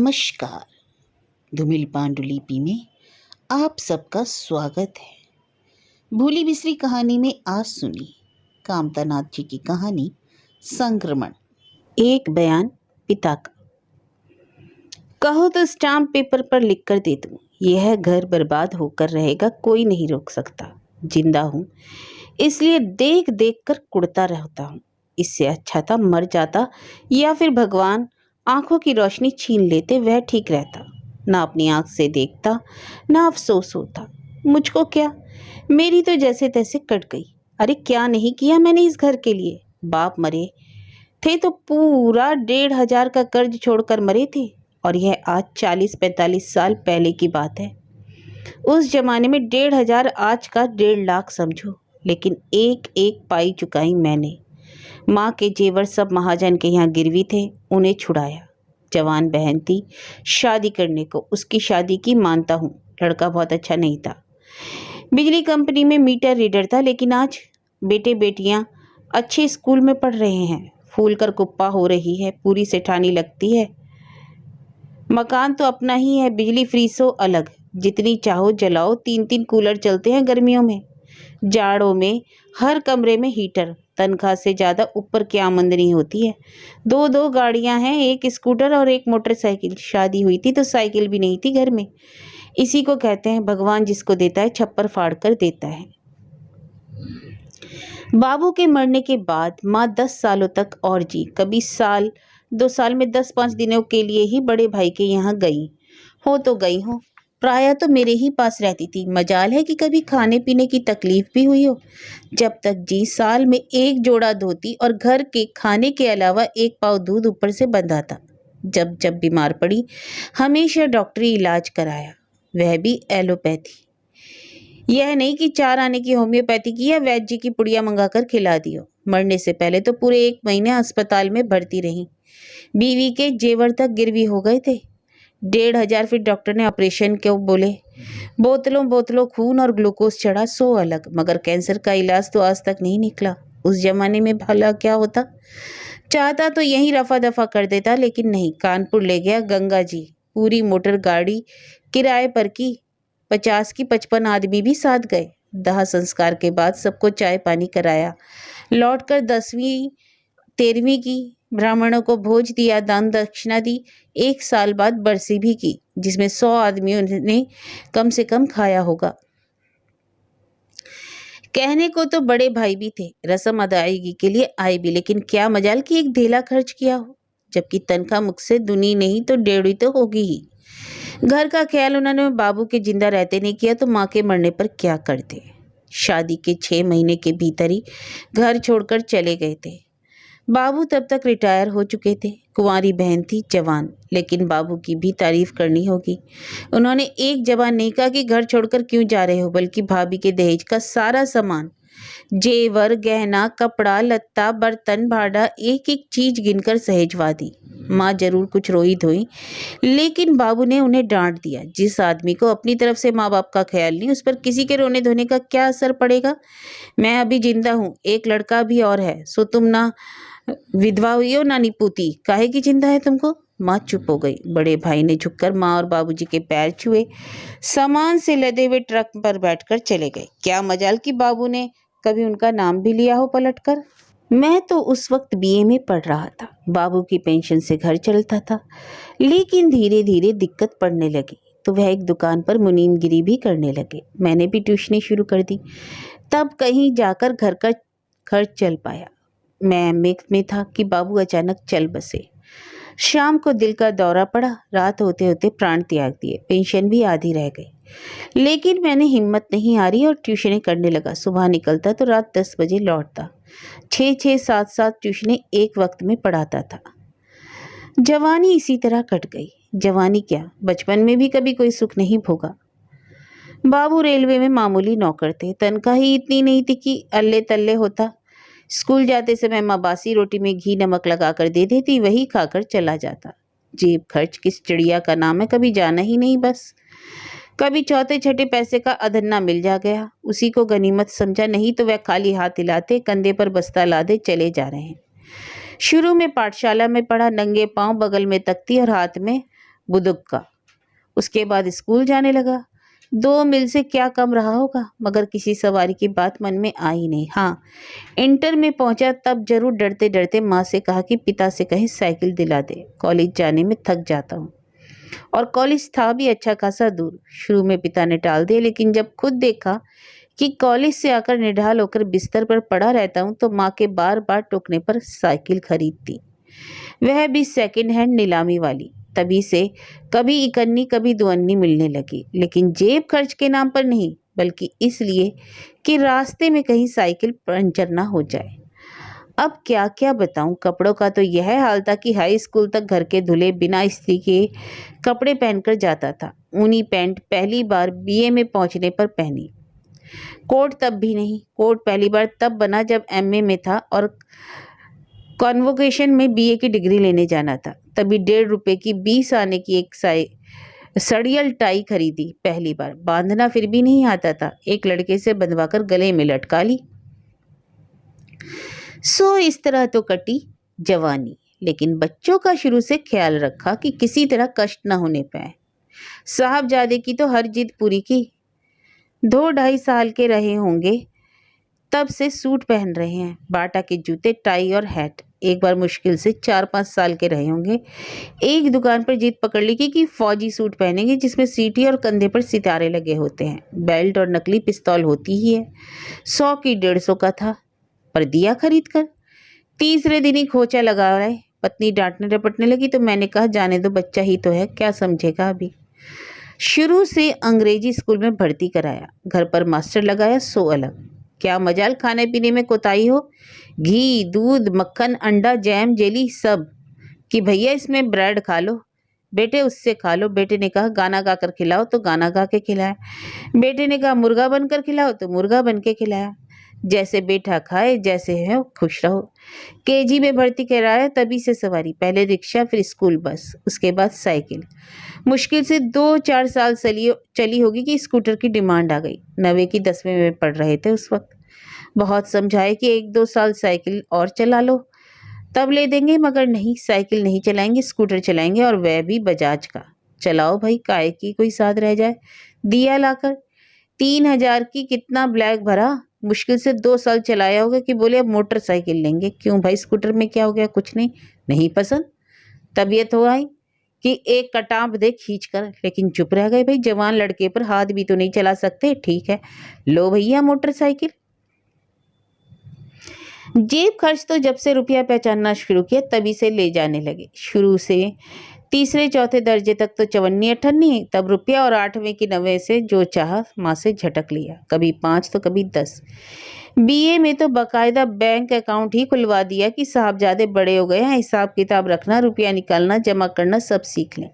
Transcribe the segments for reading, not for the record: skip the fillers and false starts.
नमस्कार। धूमिल पांडुलिपि में आप सबका स्वागत है। भूली बिसरी कहानी में आज सुनी कामतानाथ जी की कहानी संक्रमण। एक बयान पिता का। कहो तो स्टाम्प पेपर पर लिख कर दे दूं, यह घर बर्बाद होकर रहेगा, कोई नहीं रोक सकता। जिंदा हूं इसलिए देख देख कर कुड़ता रहता हूं। इससे अच्छा था मर जाता या फिर भगवान आंखों की रोशनी छीन लेते, वह ठीक रहता। ना अपनी आंख से देखता ना अफसोस होता। मुझको क्या, मेरी तो जैसे तैसे कट गई। अरे क्या नहीं किया मैंने इस घर के लिए। बाप मरे थे तो पूरा 1,500 का कर्ज छोड़कर मरे थे, और यह आज 40-45 साल पहले की बात है। उस जमाने में 1,500 आज का 1.5 लाख समझो, लेकिन एक एक पाई चुकाई मैंने। माँ के जेवर सब महाजन के यहाँ गिरवी थे, उन्हें छुड़ाया। जवान बहन थी शादी करने को, उसकी शादी की मानता हूँ। लड़का बहुत अच्छा नहीं था, बिजली कंपनी में मीटर रीडर था, लेकिन आज बेटे बेटियां अच्छे स्कूल में पढ़ रहे हैं। फूल कर कुप्पा हो रही है, पूरी सेठानी लगती है। मकान तो अपना ही है, बिजली फ्री सो अलग, जितनी चाहो जलाओ। 3-3 कूलर चलते हैं गर्मियों में, जाड़ों में हर कमरे में हीटर। तनख्वाह से ज़्यादा ऊपर की आमदनी होती है। 2-2 गाड़ियां हैं, एक स्कूटर और एक मोटरसाइकिल। शादी हुई थी तो साइकिल भी नहीं थी घर में। इसी को कहते हैं भगवान जिसको देता है छप्पर फाड़ कर देता है। बाबू के मरने के बाद माँ 10 सालों तक और जी। कभी साल 2 साल में 10-5 दिनों के लिए ही बड़े भाई के यहाँ गई हो तो गई हो, प्रायः तो मेरे ही पास रहती थी। मजाल है कि कभी खाने पीने की तकलीफ भी हुई हो। जब तक जी साल में एक जोड़ा धोती और घर के खाने के अलावा 1 पाव दूध ऊपर से बंधा था। जब जब बीमार पड़ी हमेशा डॉक्टरी इलाज कराया, वह भी एलोपैथी। यह नहीं कि 4 आने की होम्योपैथी की या वैद्य जी की पुड़िया मंगाकर खिला दियो। मरने से पहले तो पूरे 1 महीने अस्पताल में भर्ती रही। बीवी के जेवर तक गिरवी हो गए थे। 1,500 फिर डॉक्टर ने ऑपरेशन क्यों बोले। बोतलों बोतलों खून और ग्लूकोज चढ़ा, सो अलग। मगर कैंसर का इलाज तो आज तक नहीं निकला। उस जमाने में भला क्या होता, चाहता तो यहीं रफा दफा कर देता, लेकिन नहीं। कानपुर ले गया गंगा जी, पूरी मोटर गाड़ी किराए पर की। 50 की 55 आदमी भी साथ गए। दाह संस्कार के बाद सबको चाय पानी कराया। लौटकर 10वीं 13वीं की, ब्राह्मणों को भोज दिया, दान दक्षिणा दी। 1 साल बाद बरसी भी की, जिसमें 100 आदमियों ने कम से कम खाया होगा। कहने को तो बड़े भाई भी थे, रस्म अदायगी के लिए आए भी, लेकिन क्या मजाल कि एक ढेला खर्च किया हो, जबकि तनख्वाह मुझसे दुनी नहीं तो 1.5 तो होगी ही। घर का ख्याल उन्होंने बाबू के जिंदा रहते नहीं किया तो माँ के मरने पर क्या करते। शादी के 6 महीने के भीतर ही घर छोड़कर चले गए थे। बाबू तब तक रिटायर हो चुके थे। कुंवारी बहन थी जवान, लेकिन बाबू की भी तारीफ करनी होगी। उन्होंने एक जबान नहीं कहा कि घर छोड़कर क्यों जा रहे हो, बल्कि भाभी के दहेज का सारा सामान, जेवर गहना कपड़ा लत्ता बर्तन भाड़ा, एक एक चीज गिनकर सहेजवा दी। माँ जरूर कुछ रोई धोई, लेकिन बाबू ने उन्हें डांट दिया। जिस आदमी को अपनी तरफ से माँ बाप का ख्याल नहीं, उस पर किसी के रोने धोने का क्या असर पड़ेगा। मैं अभी जिंदा हूँ, एक लड़का भी और है, सो तुम ना विधवा हुई हो ना निपुती, काहे की चिंता है तुमको। माँ चुप हो गई। बड़े भाई ने झुककर माँ और बाबूजी के पैर छुए, सामान से लदे हुए ट्रक पर बैठकर चले गए। क्या मजाल कि बाबू ने कभी उनका नाम भी लिया हो पलटकर। मैं तो उस वक्त बीए में पढ़ रहा था। बाबू की पेंशन से घर चलता था, लेकिन धीरे धीरे दिक्कत पड़ने लगी तो वह एक दुकान पर मुनीमगिरी भी करने लगे। मैंने भी ट्यूशनी शुरू कर दी, तब कहीं जाकर घर का खर्च चल पाया। मैं एमए में था कि बाबू अचानक चल बसे। शाम को दिल का दौरा पड़ा, रात होते होते प्राण त्याग दिए। पेंशन भी आधी रह गई, लेकिन मैंने हिम्मत नहीं हारी और ट्यूशनें करने लगा। सुबह निकलता तो रात 10 बजे लौटता। 6-6 7-7 ट्यूशनें एक वक्त में पढ़ाता था। जवानी इसी तरह कट गई। जवानी क्या, बचपन में भी कभी कोई सुख नहीं भोगा। बाबू रेलवे में मामूली नौकर थे, तनख्वाह ही इतनी नहीं थी कि अल्ले तल्ले होता। स्कूल जाते समय माँ बासी रोटी में घी नमक लगाकर दे देती, वही खाकर चला जाता। जेब खर्च किस चिड़िया का नाम है, कभी जाना ही नहीं बस। कभी चौथे छठे पैसे का अधन्ना मिल जा गया, उसी को गनीमत समझा, नहीं तो वह खाली हाथ हिलाते, कंधे पर बस्ता लादे चले जा रहे हैं। शुरू में पाठशाला में पढ़ा, नंगे पांव, बगल में तख्ती और हाथ में बुदुक का। उसके बाद स्कूल जाने लगा। 2 मील से क्या कम रहा होगा, मगर किसी सवारी की बात मन में आई नहीं। हाँ, इंटर में पहुंचा तब जरूर डरते डरते माँ से कहा कि पिता से कहीं साइकिल दिला दे, कॉलेज जाने में थक जाता हूँ। और कॉलेज था भी अच्छा खासा दूर। शुरू में पिता ने टाल दिया, लेकिन जब खुद देखा कि कॉलेज से आकर निढाल होकर बिस्तर पर पड़ा रहता हूँ तो माँ के बार बार टोकने पर साइकिल खरीद दी, वह भी सेकंड हैंड नीलामी वाली। तभी से कभी इकन्नी कभी दुअन्नी मिलने लगी, लेकिन जेब खर्च के नाम पर नहीं, बल्कि इसलिए कि रास्ते में कहीं साइकिल पंचर ना हो जाए। अब क्या क्या बताऊं, कपड़ों का तो यह हाल था कि हाई स्कूल तक घर के धुले बिना इस्त्री के कपड़े पहनकर जाता था। ऊनी पैंट पहली बार बीए में पहुंचने पर पहनी। कोट तब भी नहीं, कोट पहली बार तब बना जब एमए में था और कॉन्वोकेशन में बीए की डिग्री लेने जाना था। तभी 1.5 रुपए की 20 आने की एक सड़ियल टाई खरीदी पहली बार। बांधना फिर भी नहीं आता था, एक लड़के से बंधवाकर गले में लटका ली। सो इस तरह तो कटी जवानी, लेकिन बच्चों का शुरू से ख्याल रखा कि किसी तरह कष्ट न होने पाए। साहबजादे की तो हर जिद पूरी की। 2-2.5 साल के रहे होंगे तब से सूट पहन रहे हैं, बाटा के जूते, टाई और हैट। एक बार मुश्किल से 4-5 साल के रहे होंगे, एक दुकान पर जिद पकड़ ली कि फौजी सूट पहनेंगे जिसमें सीटी और कंधे पर सितारे लगे होते हैं, बेल्ट और नकली पिस्तौल होती ही है। 100 की 150 का था, पर दिया खरीद कर। तीसरे दिन ही खोचा लगा रहे। पत्नी डांटने रपटने लगी तो मैंने कहा जाने दो, बच्चा ही तो है, क्या समझेगा अभी। शुरू से अंग्रेजी स्कूल में भर्ती कराया, घर पर मास्टर लगाया, सो अलग। क्या मजाल खाने पीने में कोताही हो, घी दूध मक्खन अंडा जैम जेली सब, कि भैया इसमें ब्रेड खा लो बेटे, उससे खा लो। बेटे ने कहा गाना गाकर खिलाओ तो गाना गा के खिलाया। बेटे ने कहा मुर्गा बनकर खिलाओ तो मुर्गा बन के खिलाया। जैसे बेटा खाए, जैसे है खुश रहो। केजी में भर्ती कराया, तभी से सवारी, पहले रिक्शा फिर स्कूल बस, उसके बाद साइकिल। मुश्किल से 2-4 साल चली होगी कि स्कूटर की डिमांड आ गई। 9वीं की 10वीं में पढ़ रहे थे उस वक्त। बहुत समझाए कि 1-2 साल साइकिल और चला लो तब ले देंगे, मगर नहीं, साइकिल नहीं चलाएंगे, स्कूटर चलाएंगे, और वह भी बजाज का। चलाओ भाई, काहे की कोई साथ रह जाए। दिया लाकर 3000 की कितना ब्लैक भरा। मुश्किल से 2 साल चलाया होगा कि बोले अब मोटरसाइकिल लेंगे। क्यों भाई, स्कूटर में क्या हो गया, कुछ नहीं, नहीं पसंद। तबीयत हो आई कि एक कटाप दे खींच कर, लेकिन चुप रह गए। भाई जवान लड़के पर हाथ भी तो नहीं चला सकते। ठीक है, लो भैया मोटरसाइकिल। जेब खर्च तो जब से रुपया पहचानना शुरू किया तभी से ले जाने लगे। शुरू से तीसरे चौथे दर्जे तक तो चवन्नी अठन्नी, तब रुपया और 8वें की 90 से जो चाह माँ से झटक लिया, कभी 5 तो कभी 10। बीए में तो बाकायदा बैंक अकाउंट ही खुलवा दिया कि साहबजादे बड़े हो गए हैं, हिसाब किताब रखना, रुपया निकालना जमा करना सब सीख लें।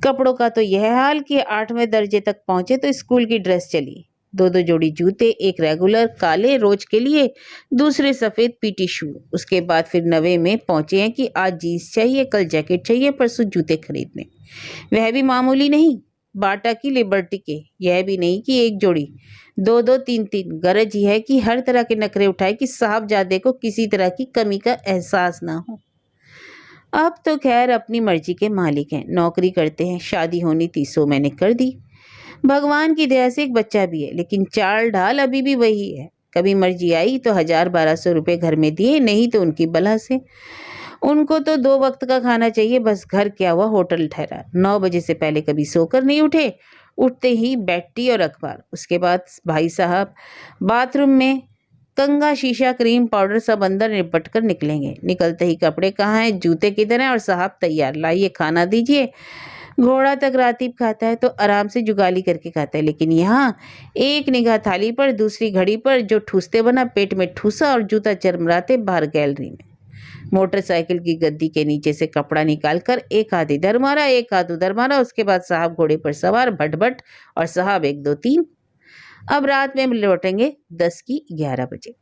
कपड़ों का तो यह हाल कि 8वें दर्जे तक पहुंचे तो स्कूल की ड्रेस चली। 2-2 जोड़ी जूते, एक रेगुलर काले रोज के लिए, दूसरे सफ़ेद पीटी शू। उसके बाद फिर 9वें में पहुंचे हैं कि आज जीन्स चाहिए, कल जैकेट चाहिए, परसों जूते खरीदने। वह भी मामूली नहीं, बाटा की लिबर्टी के। यह भी नहीं कि एक जोड़ी, 2-2 3-3। गरज यह है कि हर तरह के नखरे उठाए कि साहबजादे को किसी तरह की कमी का एहसास ना हो। अब तो खैर अपनी मर्जी के मालिक हैं, नौकरी करते हैं, शादी होनी थी सो मैंने कर दी। भगवान की दया से एक बच्चा भी है, लेकिन चाल ढाल अभी भी वही है। कभी मर्जी आई तो 1000-1200 रुपये घर में दिए, नहीं तो उनकी बला से। उनको तो 2 वक्त का खाना चाहिए, बस घर क्या हुआ होटल ठहरा। 9 बजे से पहले कभी सोकर नहीं उठे, उठते ही बेड टी और अखबार। उसके बाद भाई साहब बाथरूम में कंघा शीशा क्रीम पाउडर सब अंदर निपट कर निकलेंगे। निकलते ही कपड़े कहाँ हैं, जूते किधर हैं, और साहब तैयार, लाइए खाना दीजिए। घोड़ा तक रातीब खाता है तो आराम से जुगाली करके खाता है, लेकिन यहाँ एक निगाह थाली पर, दूसरी घड़ी पर, जो ठूसते बना पेट में ठूसा और जूता चरमराते बाहर गैलरी में। मोटरसाइकिल की गद्दी के नीचे से कपड़ा निकालकर एक हाथ इधर मारा, एक हाथ उधर मारा। उसके बाद साहब घोड़े पर सवार, भट भट, और साहब 1 2 3। अब रात में लौटेंगे 10 की 11 बजे।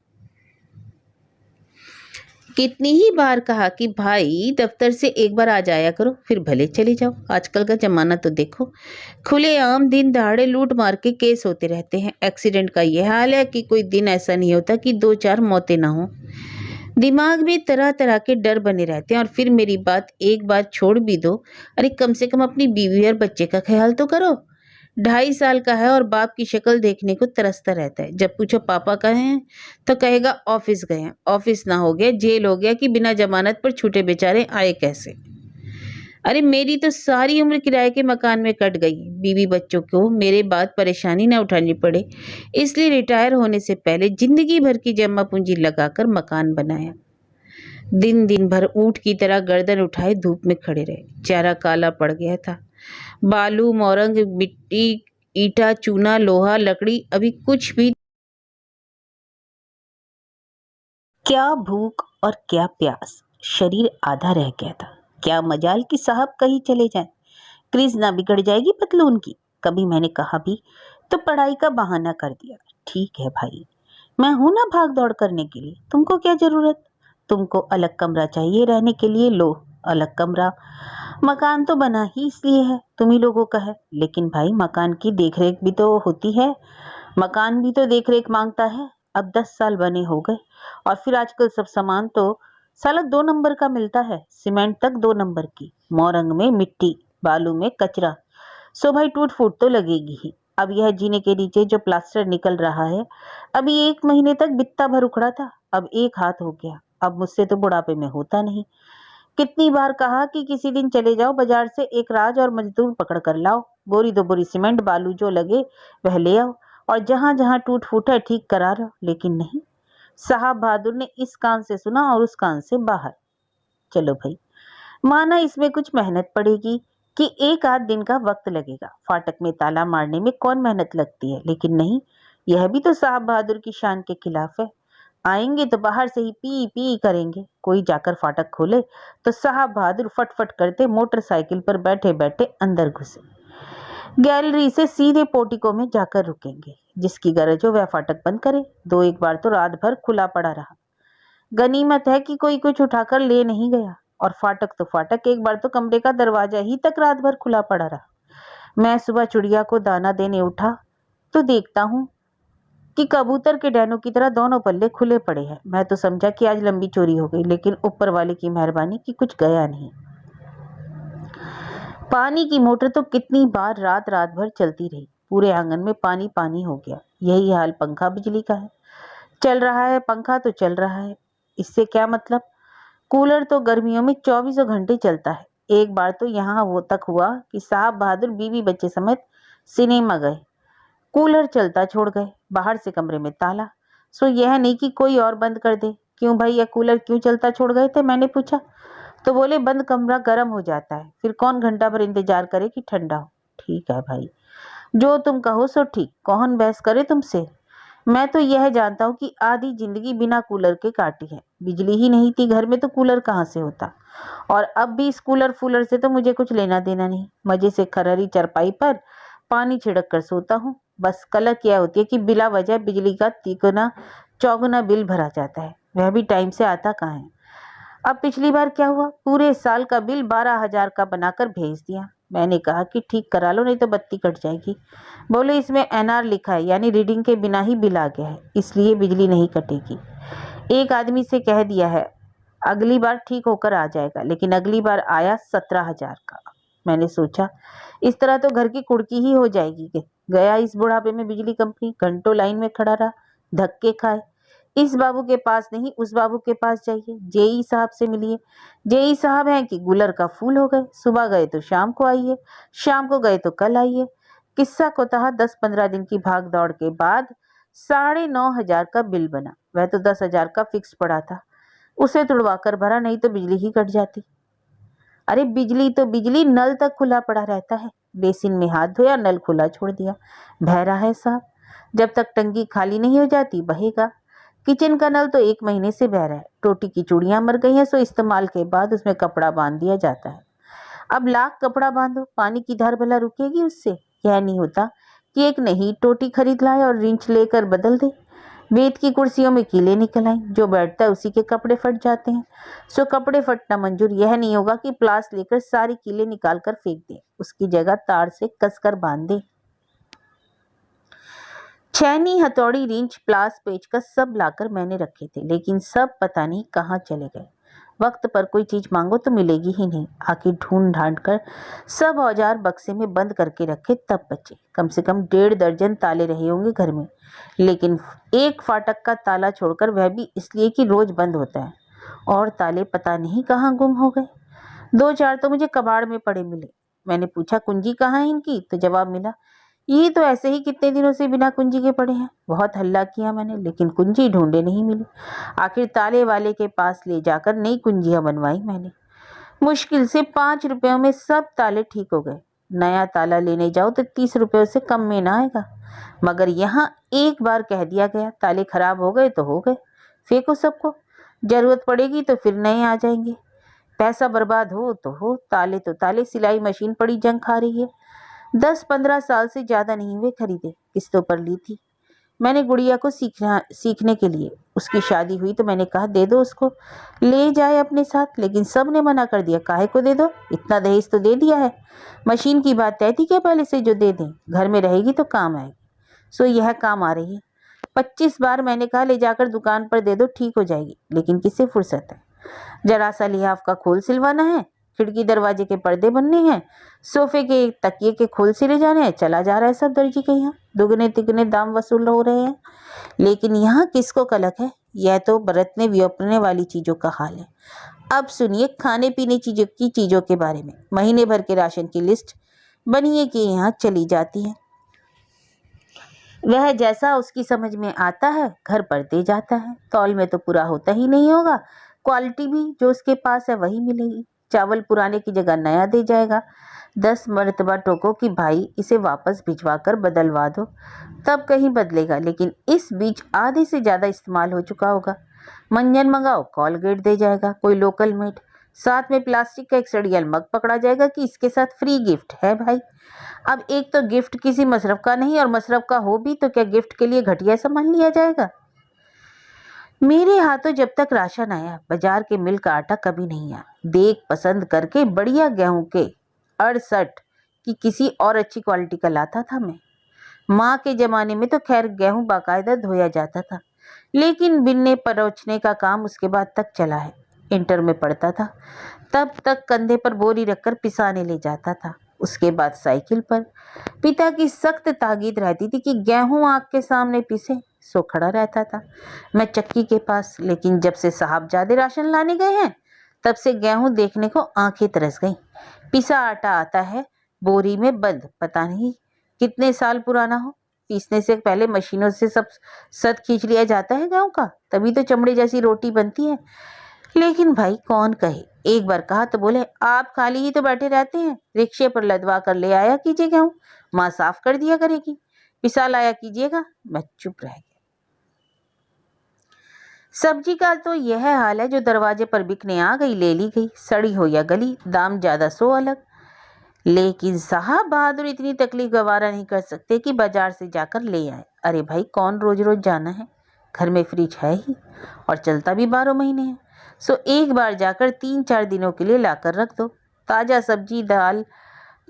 कितनी ही बार कहा कि भाई दफ्तर से एक बार आ जाया करो, फिर भले चले जाओ। आजकल का जमाना तो देखो, खुलेआम दिन दहाड़े लूट मार के केस होते रहते हैं। एक्सीडेंट का यह हाल है कि कोई दिन ऐसा नहीं होता कि 2-4 मौतें ना हो। दिमाग में तरह तरह के डर बने रहते हैं। और फिर मेरी बात एक बार छोड़ भी दो, अरे कम से कम अपनी बीवी और बच्चे का ख्याल तो करो। 2.5 साल का है और बाप की शक्ल देखने को तरसता रहता है। जब पूछो पापा कहाँ हैं तो कहेगा ऑफिस गए हैं। ऑफिस ना हो गया जेल हो गया कि बिना जमानत पर छूटे बेचारे आए कैसे। अरे मेरी तो सारी उम्र किराए के मकान में कट गई। बीवी बच्चों को मेरे बाद परेशानी ना उठानी पड़े, इसलिए रिटायर होने से पहले जिंदगी भर की जमा पूंजी लगाकर मकान बनाया। दिन दिन भर ऊंट की तरह गर्दन उठाए धूप में खड़े रहे। चेहरा काला पड़ गया था। बालू मोरंग मिट्टी ईटा चूना लोहा लकड़ी अभी कुछ भी। क्या भूख और क्या प्यास, शरीर आधा रह गया था। क्या मजाल कि साहब कहीं चले जाएं, क्रीज ना बिगड़ जाएगी पतलून की। कभी मैंने कहा भी तो पढ़ाई का बहाना कर दिया। ठीक है भाई, मैं हूं ना भाग दौड़ करने के लिए, तुमको क्या जरूरत। तुमको अलग कमरा चाहिए रहने के लिए, लो अलग कमरा। मकान तो बना ही इसलिए है, तुम ही लोगों का है। लेकिन भाई मकान की देखरेख भी तो होती है, मकान भी तो देखरेख मांगता है। अब 10 साल बने हो गए और फिर आजकल सब सामान तो साला 2 नंबर का मिलता है। सीमेंट तक 2 नंबर की, मोरंग में मिट्टी, बालू में कचरा। सो भाई टूट फूट तो लगेगी ही। अब यह जीने के नीचे जो प्लास्टर निकल रहा है, अभी 1 महीने तक बित्ता भर उखड़ा था, अब एक हाथ हो गया। अब मुझसे तो बुढ़ापे में होता नहीं। कितनी बार कहा कि किसी दिन चले जाओ बाजार से एक राज और मजदूर पकड़ कर लाओ, बोरी 2 बोरी सीमेंट बालू जो लगे वह ले आओ और जहां जहां टूट फूट है ठीक करा लो। लेकिन नहीं, साहब बहादुर ने इस कान से सुना और उस कान से बाहर। चलो भाई, माना इसमें कुछ मेहनत पड़ेगी कि एक आध दिन का वक्त लगेगा। फाटक में ताला मारने में कौन मेहनत लगती है। लेकिन नहीं, यह भी तो साहब बहादुर की शान के खिलाफ है। आएंगे तो बाहर से ही पी पी करेंगे। कोई जाकर फाटक खोले तो साहब बहादुर फटफट करते मोटरसाइकिल पर बैठे बैठे अंदर घुसे। गैलरी से सीधे पोर्टिको में जाकर रुकेंगे। जिसकी गरज हो वह फाटक बंद करे। दो एक बार तो रात भर खुला पड़ा रहा। गनीमत है कि कोई कुछ उठाकर ले नहीं गया। और फाटक तो फाटक, एक बार तो कमरे का दरवाजा ही तक रात भर खुला पड़ा रहा। मैं सुबह चिड़िया को दाना देने उठा तो देखता हूँ कि कबूतर के डैनों की तरह दोनों पल्ले खुले पड़े हैं। मैं तो समझा कि आज लंबी चोरी हो गई, लेकिन ऊपर वाले की मेहरबानी कि कुछ गया नहीं। पानी की मोटर तो कितनी बार रात रात भर चलती रही। पूरे आंगन में पानी पानी हो गया। यही हाल पंखा बिजली का है। चल रहा है पंखा तो चल रहा है, इससे क्या मतलब। कूलर तो गर्मियों में 24 घंटे चलता है। एक बार तो यहाँ वो तक हुआ कि साहब बहादुर बीवी बच्चे समेत सिनेमा गए, कूलर चलता छोड़ गए। बाहर से कमरे में ताला। सो यह नहीं कि कोई और बंद कर दे। क्यों भाई, यह कूलर क्यों चलता छोड़ गए थे, मैंने पूछा तो बोले बंद कमरा गर्म हो जाता है, फिर कौन घंटा भर इंतजार करे कि ठंडा हो। ठीक है भाई, जो तुम कहो सो ठीक, कौन बहस करे तुमसे। मैं तो यह जानता हूँ कि आधी जिंदगी बिना कूलर के काटी है। बिजली ही नहीं थी घर में तो कूलर कहाँ से होता। और अब भी इस कूलर फूलर से तो मुझे कुछ लेना देना नहीं। मजे से खरहरी चरपाई पर पानी छिड़क कर सोता हूँ। बस कलक यह होती है कि बिला वजह बिजली का तिगुना चौगुना बिल भरा जाता है, वह भी टाइम से आता कहाँ है। अब पिछली बार क्या हुआ, पूरे साल का बिल 12,000 का बनाकर भेज दिया। मैंने कहा कि ठीक करा लो नहीं तो बत्ती कट जाएगी। बोले इसमें एनआर लिखा है, यानी रीडिंग के बिना ही बिल आ गया है, इसलिए बिजली नहीं कटेगी। एक आदमी से कह दिया है अगली बार ठीक होकर आ जाएगा, लेकिन अगली बार आया 17,000 का। मैंने सोचा इस तरह तो घर की कुड़की ही हो जाएगी। गया इस बुढ़ापे में बिजली कंपनी, घंटों लाइन में खड़ा रहा, धक्के खाए। इस बाबू के पास नहीं उस बाबू के पास जाइए, जेई साहब से मिलिए। जेई साहब हैं कि गुलर का फूल हो गए, सुबह गए तो शाम को आइए, शाम को गए तो कल आइए। किस्सा को तहा 10-15 दिन की भाग दौड़ के बाद 9,500 का बिल बना। वह तो 10,000 का फिक्स पड़ा था, उसे तुड़वा कर भरा, नहीं तो बिजली ही कट जाती। अरे बिजली तो बिजली, नल तक खुला पड़ा रहता है। बेसिन में हाथ धोया, नल खुला छोड़ दिया, बह रहा है साहब। जब तक टंकी खाली नहीं हो जाती बहेगा। किचन का नल तो 1 महीने से बह रहा है। टोटी की चूड़ियां मर गई हैं, सो इस्तेमाल के बाद उसमें कपड़ा बांध दिया जाता है। अब लाख कपड़ा बांधो, पानी की धार भला रुकेगी उससे। यह नहीं होता कि एक नई टोटी खरीद लाए और रिंच लेकर बदल दे। बेत की कुर्सियों में कीले निकल आए, जो बैठता है उसी के कपड़े फट जाते हैं। सो कपड़े फटना मंजूर। यह नहीं होगा कि प्लास लेकर सारी कीले निकाल कर फेंक दे, उसकी जगह तार से कसकर बांध दे। छैनी, हथौड़ी, रिंच, प्लास, पेचकस सब लाकर मैंने रखे थे, लेकिन सब पता नहीं कहाँ चले गए। वक्त पर कोई चीज मांगो तो मिलेगी ही नहीं। आखिर ढूंढ ढांड कर सब औजार बक्से में बंद करके रखे, तब बचे। कम से कम 1.5 दर्जन ताले रहे होंगे घर में, लेकिन एक फाटक का ताला छोड़कर, वह भी इसलिए कि रोज बंद होता है, और ताले पता नहीं कहाँ गुम हो गए। 2-4 तो मुझे कबाड़ में पड़े मिले। मैंने पूछा कुंजी कहाँ है इनकी, तो जवाब मिला ये तो ऐसे ही कितने दिनों से बिना कुंजी के पड़े हैं। बहुत हल्ला किया मैंने, लेकिन कुंजी ढूंढे नहीं मिली। आखिर ताले वाले के पास ले जाकर नई कुंजियां बनवाई मैंने। मुश्किल से 5 रुपयों में सब ताले ठीक हो गए। नया ताला लेने जाओ तो 30 रुपयों से कम में ना आएगा। मगर यहाँ एक बार कह दिया गया, ताले खराब हो गए तो हो गए, फेंको सबको, जरूरत पड़ेगी तो फिर नए आ जाएंगे। पैसा बर्बाद हो तो हो, ताले तो ताले। सिलाई मशीन पड़ी जंग खा रही है। 10-15 साल से ज्यादा नहीं हुए खरीदे, किस्तों पर ली थी मैंने गुड़िया को सीखने के लिए। उसकी शादी हुई तो मैंने कहा दे दो उसको, ले जाए अपने साथ, लेकिन सब ने मना कर दिया। काहे को दे दो, इतना दहेज तो दे दिया है। मशीन की बात तय थी क्या पहले से, जो दे दें, घर में रहेगी तो काम आएगी। सो यह काम आ रही है। 25 बार मैंने कहा ले जाकर दुकान पर दे दो, ठीक हो जाएगी, लेकिन किससे फुर्सत है। जरा सा लिहाफ का खोल सिलवाना है, खिड़की दरवाजे के पर्दे बनने हैं, सोफे के तकिए के खोल सिले जाने हैं, चला जा रहा है सब दर्जी के यहाँ। दुगने तिगने दाम वसूल हो रहे हैं, लेकिन यहाँ किसको कलक है। यह तो बरतने व्योपरने वाली चीजों का हाल है। अब सुनिए खाने पीने चीजों के बारे में। महीने भर के राशन की लिस्ट बनिए कि यहाँ चली जाती है। वह जैसा उसकी समझ में आता है घर पर दे जाता है। तौल में तो पूरा होता ही नहीं होगा, क्वालिटी भी जो उसके पास है वही मिलेगी। चावल पुराने की जगह नया दे जाएगा। 10 मरतबा टोको कि भाई इसे वापस भिजवा कर बदलवा दो, तब कहीं बदलेगा, लेकिन इस बीच आधे से ज़्यादा इस्तेमाल हो चुका होगा। मंजन मंगाओ, कॉलगेट दे जाएगा, कोई लोकल मेड, साथ में प्लास्टिक का एक सड़ियल मग पकड़ा जाएगा कि इसके साथ फ्री गिफ्ट है भाई। अब एक तो गिफ्ट किसी मशरफ का नहीं, और मशरफ का हो भी तो क्या गिफ्ट के लिए घटिया सामान लिया जाएगा। मेरे हाथों जब तक राशन आया, बाजार के मिल का आटा कभी नहीं आया। देख पसंद करके बढ़िया गेहूं के 68 की किसी और अच्छी क्वालिटी का लाता था मैं। माँ के जमाने में तो खैर गेहूं बाकायदा धोया जाता था, लेकिन बिनने परोचने का काम उसके बाद तक चला है। इंटर में पढ़ता था, तब तक कंधे पर बोरी रखकर पिसाने ले जाता था, उसके बाद साइकिल पर। पिता की सख्त ताकीद रहती थी कि गेहूं आग के सामने पिसे, सो खड़ा रहता था मैं चक्की के पास। लेकिन जब से साहबजादे राशन लाने गए हैं, तब से गेहूं देखने को आंखें तरस गईं। पिसा आटा आता है बोरी में बंद, पता नहीं कितने साल पुराना हो। पीसने से पहले मशीनों से सब सद खींच लिया जाता है गेहूं का, तभी तो चमड़े जैसी रोटी बनती है। लेकिन भाई कौन कहे, एक बार कहा तो बोले आप खाली ही तो बैठे रहते हैं, रिक्शे पर लदवा कर ले आया कीजिए गेहूं, माँ साफ कर दिया करेगी, पिसा लाया कीजिएगा। मैं चुप रह गया। सब्जी का तो यह हाल है, जो दरवाजे पर बिकने आ गई ले ली गई, सड़ी हो या गली, दाम ज्यादा सो अलग। लेकिन साहब बहादुर इतनी तकलीफ गवारा नहीं कर सकते कि बाजार से जाकर ले आए। अरे भाई कौन रोज रोज जाना है, घर में फ्रिज है ही, और चलता भी 12 महीने है। सो एक बार जाकर 3-4 दिनों के लिए लाकर रख दो। ताजा सब्जी दाल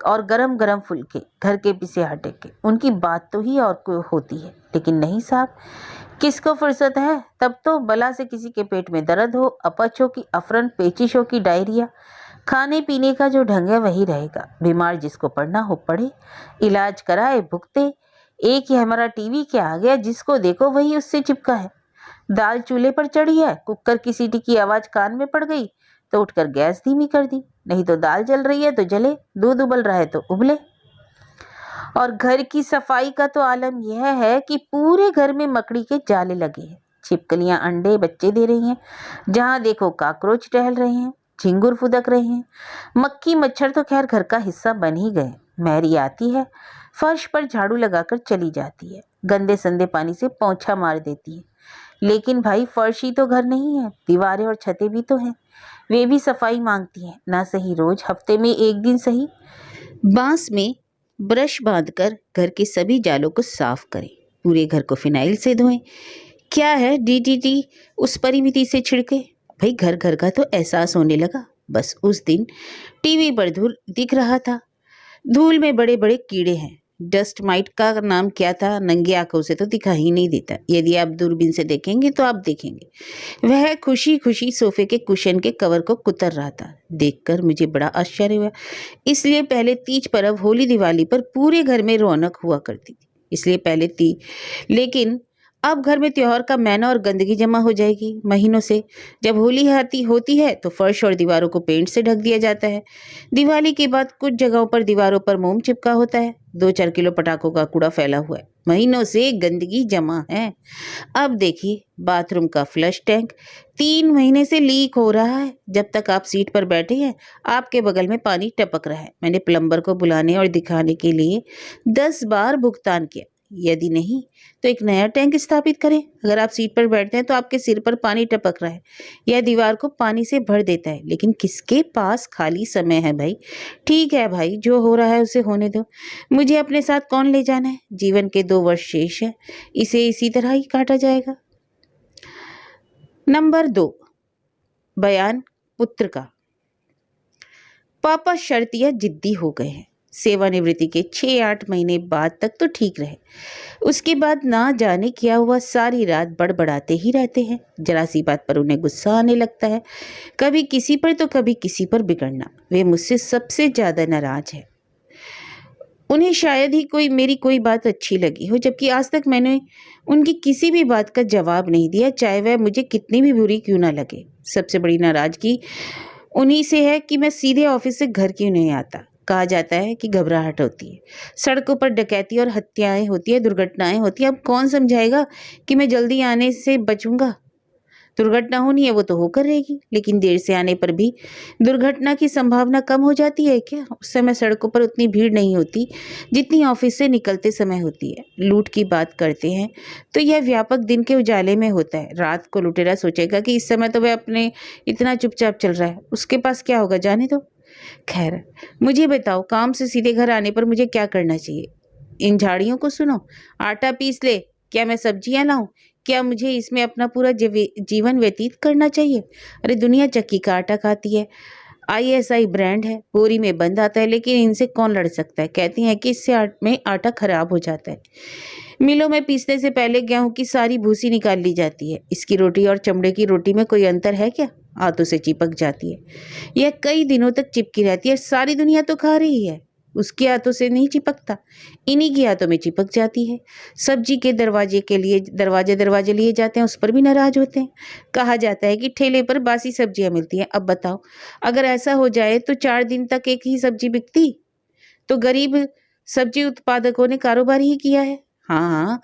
और गरम गरम फुलके, घर के पिसे आटे के, उनकी बात तो ही और कोई होती है। लेकिन नहीं साहब, किसको फुर्सत है। तब तो बला से किसी के पेट में दर्द हो, अपच हो कि अफरन, पेचिश हो कि डायरिया, खाने पीने का जो ढंग है वही रहेगा। बीमार जिसको पड़ना हो पड़े, इलाज कराए भुगते। एक ही हमारा टीवी क्या आ गया, जिसको देखो वही उससे चिपका है। दाल चूल्हे पर चढ़ी है, कुकर की सीटी की आवाज कान में पड़ गई तो उठकर गैस धीमी कर दी, नहीं तो दाल जल रही है तो जले, दूध उबल रहा है तो उबले। और घर की सफाई का तो आलम यह है कि पूरे घर में मकड़ी के जाले लगे हैं। छिपकलियां अंडे बच्चे दे रही हैं, जहां देखो काकरोच टहल रहे हैं, झिंगुर फुदक रहे हैं। मक्खी मच्छर तो खैर घर का हिस्सा बन ही गए। मैरी आती है, फर्श पर झाड़ू लगाकर चली जाती है, गंदे संदे पानी से पोंछा मार देती है। लेकिन भाई फर्श ही तो घर नहीं है, दीवारें और छतें भी तो हैं, वे भी सफाई मांगती हैं। ना सही रोज, हफ्ते में एक दिन सही। बांस में ब्रश बांधकर घर के सभी जालों को साफ करें, पूरे घर को फिनाइल से धोएं। क्या है डीडीटी उस परिमिति से छिड़के। भाई घर घर का तो एहसास होने लगा। बस उस दिन टीवी पर धूल दिख रहा था, धूल में बड़े बड़े कीड़े हैं, डस्ट माइट का नाम क्या था, नंगी आंखों से तो दिखा ही नहीं देता। यदि आप दूरबीन से देखेंगे तो आप देखेंगे वह खुशी खुशी सोफे के कुशन के कवर को कुतर रहा था। देखकर मुझे बड़ा आश्चर्य हुआ। इसलिए पहले तीज पर्व, होली, दिवाली पर पूरे घर में रौनक हुआ करती थी। इसलिए पहले लेकिन अब घर में त्योहार का मैना और गंदगी जमा हो जाएगी महीनों से। जब होली होती है तो फर्श और दीवारों को पेंट से ढक दिया जाता है। दिवाली के बाद कुछ जगहों पर दीवारों पर मोम चिपका होता है। 2-4 किलो पटाखों का कूड़ा फैला हुआ है। महीनों से गंदगी जमा है। अब देखिए, बाथरूम का फ्लश टैंक 3 महीने से लीक हो रहा है। जब तक आप सीट पर बैठे हैं, आपके बगल में पानी टपक रहा है। मैंने प्लम्बर को बुलाने और दिखाने के लिए 10 बार भुगतान किया। यदि नहीं तो एक नया टैंक स्थापित करें। अगर आप सीट पर बैठते हैं तो आपके सिर पर पानी टपक रहा है या दीवार को पानी से भर देता है, लेकिन किसके पास खाली समय है भाई? ठीक है भाई, जो हो रहा है उसे होने दो। मुझे अपने साथ कौन ले जाना है? जीवन के 2 वर्ष शेष है, इसे इसी तरह ही काटा जाएगा। नंबर 2, बयान पुत्र का। पापा शर्तिया जिद्दी हो गए हैं। सेवानिवृत्ति के 6-8 महीने बाद तक तो ठीक रहे, उसके बाद ना जाने क्या हुआ, सारी रात बड़बड़ाते ही रहते हैं। जरा सी बात पर उन्हें गुस्सा आने लगता है, कभी किसी पर तो कभी किसी पर बिगड़ना। वे मुझसे सबसे ज़्यादा नाराज है। उन्हें शायद ही मेरी कोई बात अच्छी लगी हो, जबकि आज तक मैंने उनकी किसी भी बात का जवाब नहीं दिया, चाहे वह मुझे कितनी भी बुरी क्यों ना लगे। सबसे बड़ी नाराज़गी उन्हीं से है कि मैं सीधे ऑफिस से घर क्यों नहीं आता। कहा जाता है कि घबराहट होती है, सड़कों पर डकैती और हत्याएं होती है, दुर्घटनाएं होती है। अब कौन समझाएगा कि मैं जल्दी आने से बचूंगा? दुर्घटना होनी है वो तो होकर रहेगी, लेकिन देर से आने पर भी दुर्घटना की संभावना कम हो जाती है क्या? उस समय सड़कों पर उतनी भीड़ नहीं होती जितनी ऑफिस से निकलते समय होती है। लूट की बात करते हैं तो यह व्यापक दिन के उजाले में होता है। रात को लुटेरा सोचेगा कि इस समय तो वह अपने इतना चुपचाप चल रहा है, उसके पास क्या होगा, जाने दो। खैर, मुझे बताओ, काम से सीधे घर आने पर मुझे क्या करना चाहिए? इन झाड़ियों को सुनो, आटा पीस ले, क्या मैं सब्जियां लाऊं? क्या मुझे इसमें अपना पूरा जीवन व्यतीत करना चाहिए? अरे दुनिया चक्की का आटा खाती है, ISI ब्रांड है, बोरी में बंद आता है, लेकिन इनसे कौन लड़ सकता है? कहती हैं कि इससे में आटा खराब हो जाता है। मिलों में पीसने से पहले गेहूं की सारी भूसी निकाल ली जाती है। इसकी रोटी और चमड़े की रोटी में कोई अंतर है क्या? हाथों से चिपक जाती है, यह कई दिनों तक चिपकी रहती है। सारी दुनिया तो खा रही है, उसके हाथों से नहीं चिपकता, इन्हीं के हाथों में चिपक जाती है। सब्जी के दरवाजे लिए जाते हैं, उस पर भी नाराज होते हैं। कहा जाता है कि ठेले पर बासी सब्जियां मिलती हैं। अब बताओ, अगर ऐसा हो जाए तो 4 दिन तक एक ही सब्जी बिकती तो गरीब सब्जी उत्पादकों ने कारोबार ही किया है। हाँ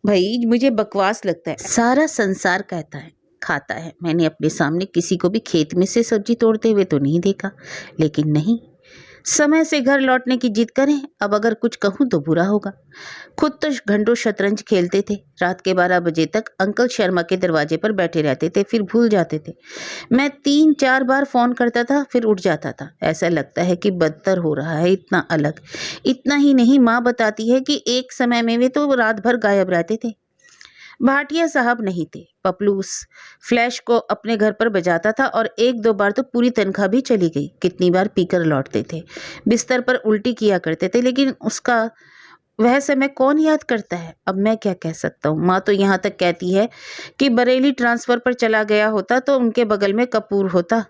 भाई, मुझे बकवास लगता है। सारा संसार कहता है, खाता है। मैंने अपने सामने किसी को भी खेत में से सब्जी तोड़ते हुए तो नहीं देखा, लेकिन नहीं, समय से घर लौटने की जिद करें। अब अगर कुछ कहूँ तो बुरा होगा। खुद तो घंटों शतरंज खेलते थे, रात के 12 बजे तक अंकल शर्मा के दरवाजे पर बैठे रहते थे, फिर भूल जाते थे। मैं 3-4 बार फोन करता था, फिर उठ जाता था। ऐसा लगता है कि बदतर हो रहा है, इतना अलग। इतना ही नहीं, माँ बताती है कि एक समय में वे तो रात भर गायब रहते थे। भाटिया साहब नहीं थे। पपलू उस फ्लैश को अपने घर पर बजाता था और 1-2 बार तो पूरी तनख्वाह भी चली गई। कितनी बार पीकर लौटते थे, बिस्तर पर उल्टी किया करते थे, लेकिन उसका वह समय कौन याद करता है? अब मैं क्या कह सकता हूँ। माँ तो यहाँ तक कहती है कि बरेली ट्रांसफर पर चला गया होता तो उनके बगल में कपूर होता।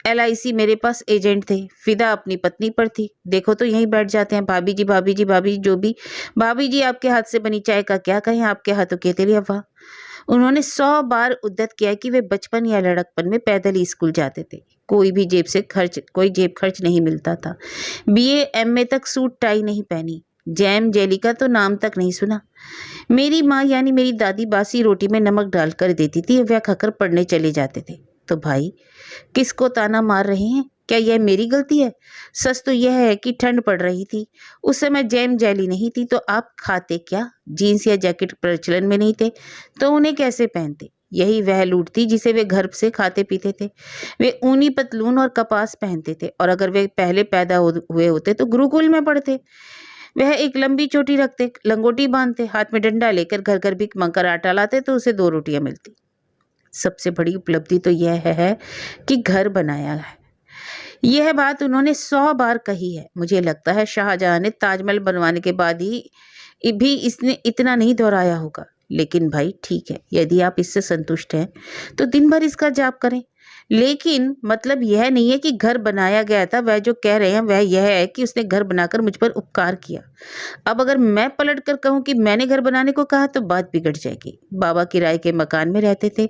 LIC मेरे पास एजेंट थे, फिदा अपनी पत्नी पर थी। देखो तो यहीं बैठ जाते हैं, भाभी जी भाभी जी भाभी जी, जो भी भाभी जी, आपके हाथ से बनी चाय का क्या कहें, आपके हाथों की तेरी अफवाह। उन्होंने 100 बार उद्यत किया कि वे बचपन या लड़कपन में पैदल ही स्कूल जाते थे। कोई जेब खर्च नहीं मिलता था। BA MA तक सूट टाई नहीं पहनी, जैम जेली का तो नाम तक नहीं सुना। मेरी माँ यानी मेरी दादी बासी रोटी में नमक डालकर देती थी, वह खाकर पढ़ने चले जाते थे। तो भाई, किसको ताना मार रहे हैं? क्या यह मेरी गलती है? सच तो यह है कि ठंड पड़ रही थी, उस समय जैम जेली नहीं थी, तो आप खाते क्या? जीन्स या जैकेट प्रचलन में नहीं थे तो उन्हें कैसे पहनते? यही वह लूट थी जिसे वे घर से खाते पीते थे। वे ऊनी पतलून और कपास पहनते थे, और अगर वे पहले पैदा हुए होते तो गुरुकुल में पढ़ते। वह एक लंबी चोटी रखते, लंगोटी बांधते, हाथ में डंडा लेकर घर घर भीख मांगकर आटा लाते तो उसे 2 रोटियां मिलती। सबसे बड़ी उपलब्धि तो यह है कि घर बनाया है। यह बात उन्होंने 100 बार कही है। मुझे लगता है शाहजहां ने ताजमहल बनवाने के बाद ही भी इसने इतना नहीं दोहराया होगा। लेकिन भाई ठीक है, यदि आप इससे संतुष्ट हैं तो दिन भर इसका जाप करें। लेकिन मतलब यह नहीं है कि घर बनाया गया था। वह जो कह रहे हैं वह यह है कि उसने घर बनाकर मुझ पर उपकार किया। अब अगर मैं पलट कर कहूँ कि मैंने घर बनाने को कहा तो बात बिगड़ जाएगी। बाबा किराए के मकान में रहते थे,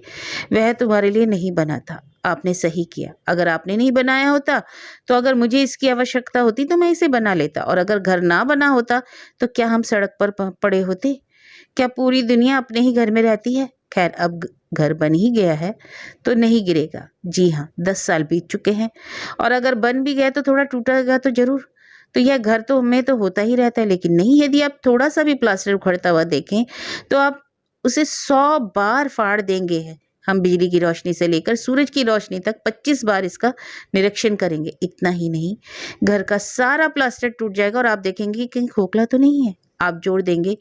वह तुम्हारे लिए नहीं बना था। आपने सही किया। अगर आपने नहीं बनाया होता तो अगर मुझे इसकी आवश्यकता होती तो मैं इसे बना लेता, और अगर घर ना बना होता तो क्या हम सड़क पर पड़े होते? क्या पूरी दुनिया अपने ही घर में रहती है? खैर, अब घर बन ही गया है तो नहीं गिरेगा। जी हाँ, 10 साल बीत चुके हैं, और अगर बन भी गया तो थोड़ा टूटेगा तो जरूर। तो यह घर तो में तो होता ही रहता है, लेकिन नहीं, यदि आप थोड़ा सा भी प्लास्टर उखड़ता हुआ देखें तो आप उसे 100 बार फाड़ देंगे। हम बिजली की रोशनी से लेकर सूरज की रोशनी तक 25 बार इसका निरीक्षण करेंगे। इतना ही नहीं, घर का सारा प्लास्टर टूट जाएगा और आप देखेंगे कि कहीं खोखला तो नहीं है। आप जोड़ देंगे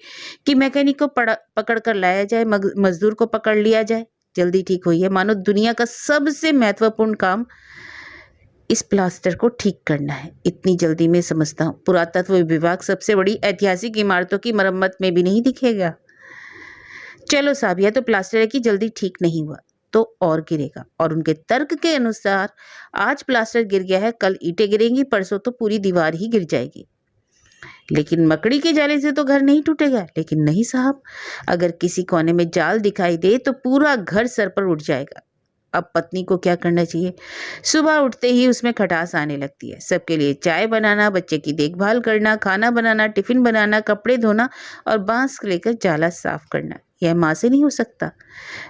कि मैकेनिक को पकड़ कर लाया जाए, मजदूर को पकड़ लिया जाए, जल्दी ठीक हुई है। मानो दुनिया का सबसे महत्वपूर्ण काम इस प्लास्टर को ठीक करना है। इतनी जल्दी में समझता हूँ पुरातत्व विभाग सबसे बड़ी ऐतिहासिक इमारतों की मरम्मत में भी नहीं दिखेगा। चलो साहब, यह तो प्लास्टर है कि जल्दी ठीक नहीं हुआ तो और गिरेगा, और उनके तर्क के अनुसार आज प्लास्टर गिर गया है, कल ईंटें गिरेंगी, परसों तो पूरी दीवार ही गिर जाएगी। लेकिन मकड़ी के जाले से तो घर नहीं टूटेगा। लेकिन नहीं साहब, अगर किसी कोने में जाल दिखाई दे तो पूरा घर सर पर उठ जाएगा। अब पत्नी को क्या करना चाहिए? सुबह उठते ही उसमें खटास आने लगती है। सबके लिए चाय बनाना, बच्चे की देखभाल करना, खाना बनाना, टिफिन बनाना, कपड़े धोना और बांस लेकर जाला साफ करना। यह माँ से नहीं हो सकता।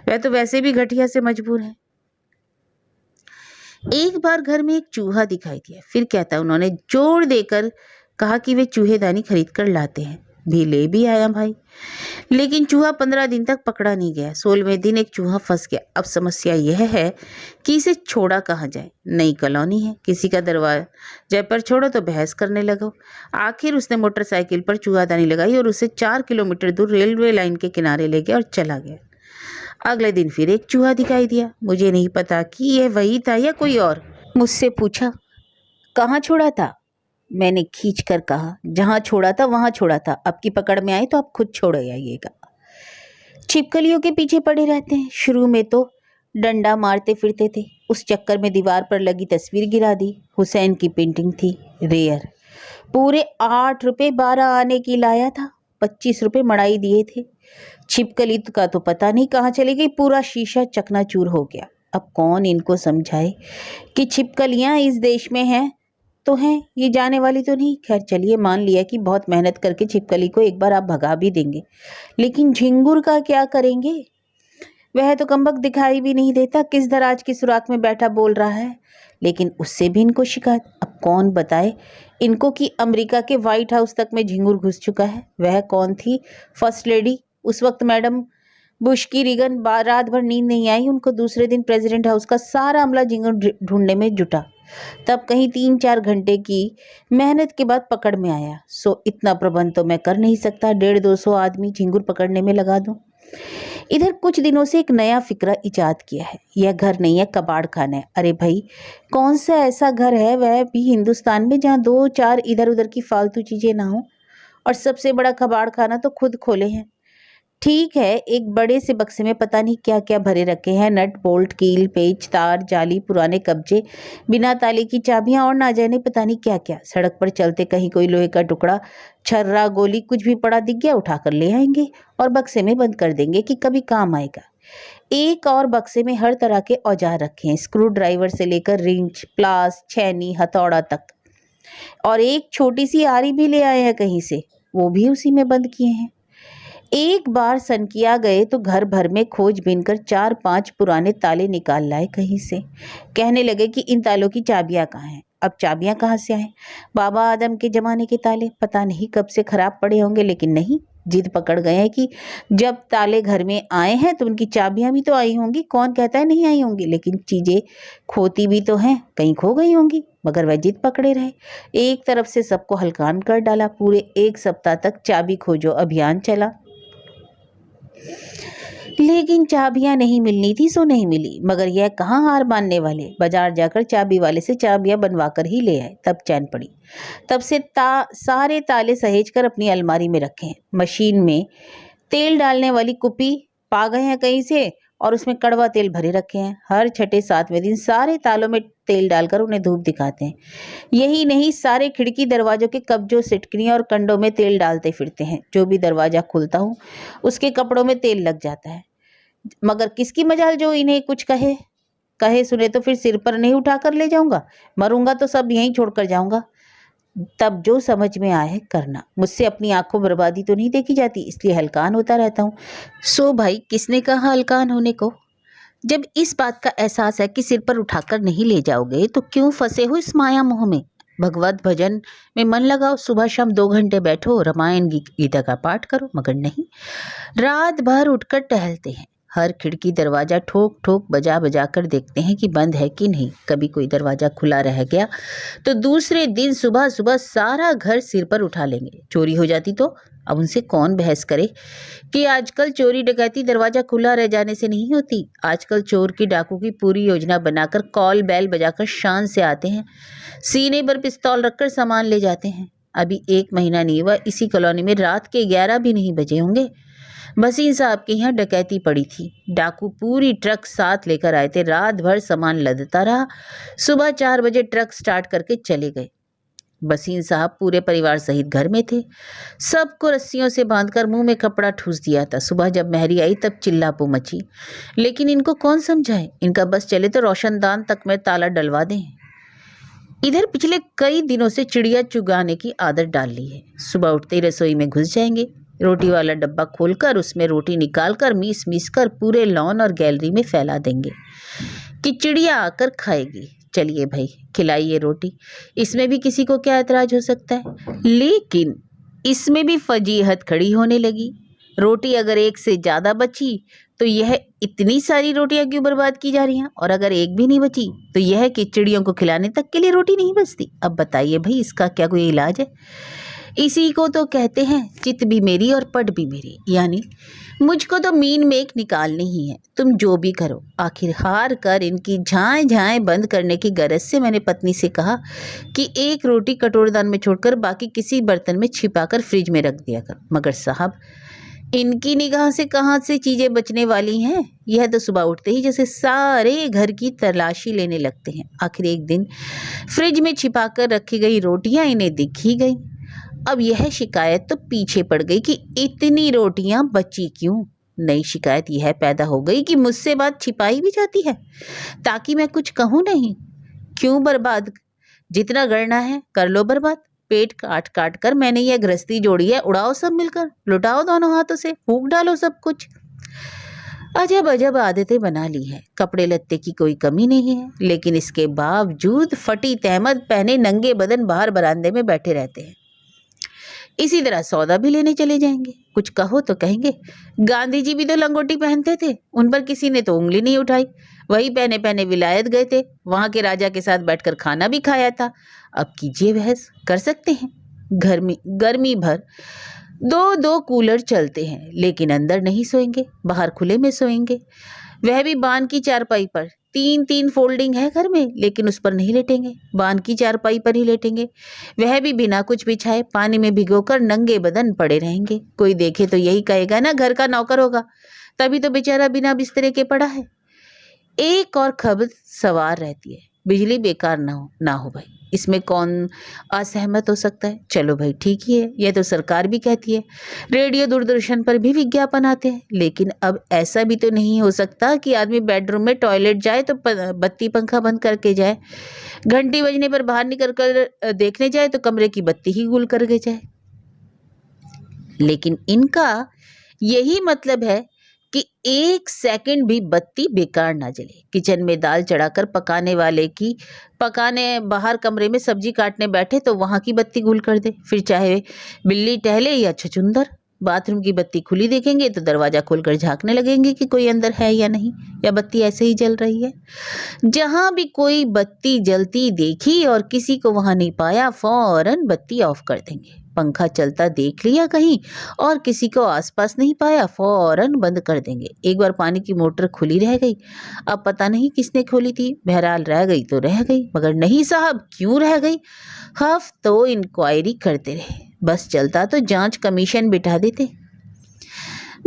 वह तो वैसे भी घटिया से मजबूर है। एक बार घर में एक चूहा दिखाई दिया। फिर क्या था, उन्होंने जोर देकर कहा कि वे चूहेदानी खरीद कर लाते हैं। भी ले भी आया भाई, लेकिन चूहा 15 दिन तक पकड़ा नहीं गया। 16वें दिन एक चूहा फंस गया। अब समस्या यह है कि इसे छोड़ा कहाँ जाए। नई कॉलोनी है, किसी का दरवाजा पर छोड़ो तो बहस करने लगो। आखिर उसने मोटरसाइकिल पर चूहादानी लगाई और उसे 4 किलोमीटर दूर रेलवे लाइन के किनारे ले गया और चला गया। अगले दिन फिर एक चूहा दिखाई दिया। मुझे नहीं पता कि यह वही था या कोई और। मुझसे पूछा, कहाँ छोड़ा था? मैंने खींच कर कहा, जहां छोड़ा था वहां छोड़ा था। अब की पकड़ में आए तो आप खुद छोड़ आइएगा। छिपकलियों के पीछे पड़े रहते हैं। शुरू में तो डंडा मारते फिरते थे, उस चक्कर में दीवार पर लगी तस्वीर गिरा दी। हुसैन की पेंटिंग थी, रेयर, पूरे 8 रुपये 12 आने की लाया था। 25 रुपये मड़ाई दिए थे। छिपकली का तो पता नहीं कहाँ चली गई, पूरा शीशा चकनाचूर हो गया। अब कौन इनको समझाए कि छिपकलियां इस देश में हैं तो हैं, ये जाने वाली तो नहीं। खैर चलिए, मान लिया कि बहुत मेहनत करके छिपकली को एक बार आप भगा भी देंगे, लेकिन झिंगुर का क्या करेंगे? वह तो कमबख्त दिखाई भी नहीं देता, किस दराज की सुराख में बैठा बोल रहा है। लेकिन उससे भी इनको शिकायत। अब कौन बताए इनको कि अमेरिका के व्हाइट हाउस तक में झिंगुर घुस चुका है। वह कौन थी? First lady. उस वक्त मैडम बुश की रिगन रात भर नींद नहीं आई उनको। दूसरे दिन प्रेसिडेंट हाउस का सारा अमला झिंगुर ढूंढने में जुटा। तब कहीं 3-4 घंटे की मेहनत के बाद पकड़ में आया। सो इतना प्रबंध तो मैं कर नहीं सकता, 150-200 आदमी झिंगुर पकड़ने में लगा दूं। इधर कुछ दिनों से एक नया फिक्रा इजाद किया है। यह घर नहीं है, कबाड़ खाना है। अरे भाई, कौन सा ऐसा घर है, वह भी हिंदुस्तान में, जहाँ 2-4 इधर उधर की फालतू चीजें ना हो। और सबसे बड़ा कबाड़ खाना तो खुद खोले हैं। ठीक है, एक बड़े से बक्से में पता नहीं क्या क्या भरे रखे हैं, नट बोल्ट, कील, पेच, तार, जाली, पुराने कब्जे, बिना ताले की चाबियां और ना जाने पता नहीं क्या क्या। सड़क पर चलते कहीं कोई लोहे का टुकड़ा, छर्रा, गोली कुछ भी पड़ा दिख गया, उठाकर ले आएंगे और बक्से में बंद कर देंगे कि कभी काम आएगा। एक और बक्से में हर तरह के औजार रखे हैं, स्क्रू ड्राइवर से लेकर रिंच, प्लास, छैनी, हथौड़ा तक। और एक छोटी सी आरी भी ले आए हैं कहीं से, वो भी उसी में बंद किए हैं। एक बार सनकिया गए तो घर भर में खोजबीन कर 4-5 पुराने ताले निकाल लाए कहीं से। कहने लगे कि इन तालों की चाबियां कहाँ हैं। अब चाबियां कहाँ से आए? बाबा आदम के जमाने के ताले, पता नहीं कब से खराब पड़े होंगे। लेकिन नहीं, जिद पकड़ गए हैं कि जब ताले घर में आए हैं तो उनकी चाबियां भी तो आई होंगी। कौन कहता है नहीं आई होंगी, लेकिन चीजें खोती भी तो हैं, कहीं खो गई होंगी। मगर वह जिद पकड़े रहे। एक तरफ से सबको हलकान कर डाला। पूरे 1 सप्ताह तक चाबी खोजो अभियान चला। लेकिन चाबियां नहीं मिलनी थी सो नहीं मिली, मगर यह कहाँ हार मानने वाले। बाजार जाकर चाबी वाले से चाबियां बनवा कर ही ले आए, तब चैन पड़ी। तब से सारे ताले सहेज कर अपनी अलमारी में रखे हैं। मशीन में तेल डालने वाली कुप्पी पा गए हैं कहीं से और उसमें कड़वा तेल भरे रखे हैं। हर छठे सातवें दिन सारे तालों में तेल डालकर उन्हें धूप दिखाते हैं। यही नहीं, सारे खिड़की दरवाजों के कब्जों, सिटकनियों और कंडों में तेल डालते फिरते हैं। जो भी दरवाजा खुलता हूँ उसके कपड़ों में तेल लग जाता है। मगर किसकी मजाल जो इन्हें कुछ कहे। कहे सुने तो फिर सिर पर नहीं उठा कर ले जाऊंगा। मरूंगा तो सब यहीं छोड़कर जाऊंगा। तब जो समझ में आए करना। मुझसे अपनी आंखों बर्बादी तो नहीं देखी जाती, इसलिए हलकान होता रहता हूँ। सो भाई, किसने कहा हलकान होने को? जब इस बात का एहसास है कि सिर पर उठाकर नहीं ले जाओगे तो क्यों फंसे हो इस माया मोह में। भगवत भजन में मन लगाओ, सुबह शाम 2 घंटे बैठो, रामायण गीता का पाठ करो। मगर नहीं, रात भर उठकर टहलते हैं। हर खिड़की दरवाजा ठोक ठोक बजा बजा कर देखते हैं कि बंद है कि नहीं। कभी कोई दरवाजा खुला रह गया तो दूसरे दिन सुबह सुबह सारा घर सिर पर उठा लेंगे। चोरी हो जाती तो अब उनसे कौन बहस करे कि आजकल चोरी डकैती दरवाजा खुला रह जाने से नहीं होती। आजकल चोर की डाकू की पूरी योजना बनाकर कॉल बेल बजाकर शान से आते हैं, सीने पर पिस्तौल रखकर सामान ले जाते हैं। अभी 1 महीना नहीं हुआ, इसी कॉलोनी में रात के 11 भी नहीं बजे होंगे, भसीन साहब के यहाँ डकैती पड़ी थी। डाकू पूरी ट्रक साथ लेकर आए थे। रात भर सामान लदता रहा। सुबह 4 बजे ट्रक स्टार्ट करके चले गए। भसीन साहब पूरे परिवार सहित घर में थे। सबको रस्सियों से बांधकर मुंह में कपड़ा ठूस दिया था। सुबह जब मेहरी आई तब चिल्लापो मची, लेकिन इनको कौन समझाए। इनका बस चले तो रोशनदान तक में ताला डलवा दें। इधर पिछले कई दिनों से चिड़िया चुगाने की आदत डाल ली है। सुबह उठते ही रसोई में घुस जाएंगे, रोटी वाला डब्बा खोलकर उसमें रोटी निकालकर मीस मीस कर पूरे लॉन और गैलरी में फैला देंगे कि चिड़िया आकर खाएगी। चलिए भाई, खिलाइए रोटी, इसमें भी किसी को क्या एतराज हो सकता है। लेकिन इसमें भी फजीहत खड़ी होने लगी। रोटी अगर एक से ज़्यादा बची तो यह इतनी सारी रोटियां क्यों बर्बाद की जा रही हैं, और अगर एक भी नहीं बची तो यह कि चिड़ियों को खिलाने तक के लिए रोटी नहीं बचती। अब बताइए भाई, इसका क्या कोई इलाज है? इसी को तो कहते हैं चित भी मेरी और पट भी मेरी, यानी मुझको तो मीन में एक निकालनी ही है, तुम जो भी करो। आखिर हार कर इनकी झाएं झाएं बंद करने की गरज से मैंने पत्नी से कहा कि एक रोटी कटोरदान में छोड़कर बाकी किसी बर्तन में छिपाकर फ्रिज में रख दिया कर। मगर साहब, इनकी निगाह से कहाँ से चीजें बचने वाली हैं। यह तो सुबह उठते ही जैसे सारे घर की तलाशी लेने लगते हैं। आखिर एक दिन फ्रिज में छिपाकर रखी गई रोटियां इन्हें दिख ही गई। अब यह शिकायत तो पीछे पड़ गई कि इतनी रोटियां बची क्यों। नई शिकायत यह पैदा हो गई कि मुझसे बात छिपाई भी जाती है ताकि मैं कुछ कहूँ नहीं। क्यों बर्बाद, जितना करना है कर लो बर्बाद। पेट काट काट कर मैंने यह गृहस्थी जोड़ी है, उड़ाओ सब मिलकर, लुटाओ दोनों हाथों से, फूंक डालो सब कुछ। अजब अजब आदतें बना ली है। कपड़े लत्ते की कोई कमी नहीं है, लेकिन इसके बावजूद फटी तहमद पहने नंगे बदन बाहर बरामदे में बैठे रहते हैं। इसी तरह सौदा भी लेने चले जाएंगे। कुछ कहो तो कहेंगे गांधी जी भी तो लंगोटी पहनते थे, उन पर किसी ने तो उंगली नहीं उठाई। वही पहने पहने विलायत गए थे, वहां के राजा के साथ बैठकर खाना भी खाया था। अब कीजिए बहस, कर सकते हैं। गर्मी भर 2-2 कूलर चलते हैं, लेकिन अंदर नहीं सोएंगे, बाहर खुले में सोएंगे। वह भी बान की चारपाई पर। 3-3 फोल्डिंग है घर में, लेकिन उस पर नहीं लेटेंगे, बान की चारपाई पर ही लेटेंगे। वह भी बिना कुछ बिछाए, पानी में भिगोकर नंगे बदन पड़े रहेंगे। कोई देखे तो यही कहेगा ना घर का नौकर होगा, तभी तो बेचारा बिना बिस्तरे के पड़ा है। एक और खबर सवार रहती है, बिजली बेकार ना हो भाई। इसमें कौन असहमत हो सकता है। चलो भाई ठीक ही है, यह तो सरकार भी कहती है, रेडियो दूरदर्शन पर भी विज्ञापन आते हैं। लेकिन अब ऐसा भी तो नहीं हो सकता कि आदमी बेडरूम में टॉयलेट जाए तो बत्ती पंखा बंद करके जाए, घंटी बजने पर बाहर निकल कर देखने जाए तो कमरे की बत्ती ही गुल करके जाए। लेकिन इनका यही मतलब है कि 1 सेकंड भी बत्ती बेकार ना जले। किचन में दाल चढ़ाकर पकाने बाहर कमरे में सब्जी काटने बैठे तो वहां की बत्ती गुल कर दे। फिर चाहे बिल्ली टहले या छछुंदर, बाथरूम की बत्ती खुली देखेंगे तो दरवाजा खोलकर झांकने लगेंगे कि कोई अंदर है या नहीं, या बत्ती ऐसे ही जल रही है। जहां भी कोई बत्ती जलती देखी और किसी को वहां नहीं पाया, फौरन बत्ती ऑफ कर देंगे। पंखा चलता देख लिया कहीं और किसी को आसपास नहीं पाया, फौरन बंद कर देंगे। एक बार पानी की मोटर खुली रह गई, अब पता नहीं किसने खोली थी, बहरहाल रह गई तो रह गई, मगर नहीं साहब, क्यों रह गई? हफ्तों इंक्वायरी करते रहे, बस चलता तो जांच कमीशन बिठा देते।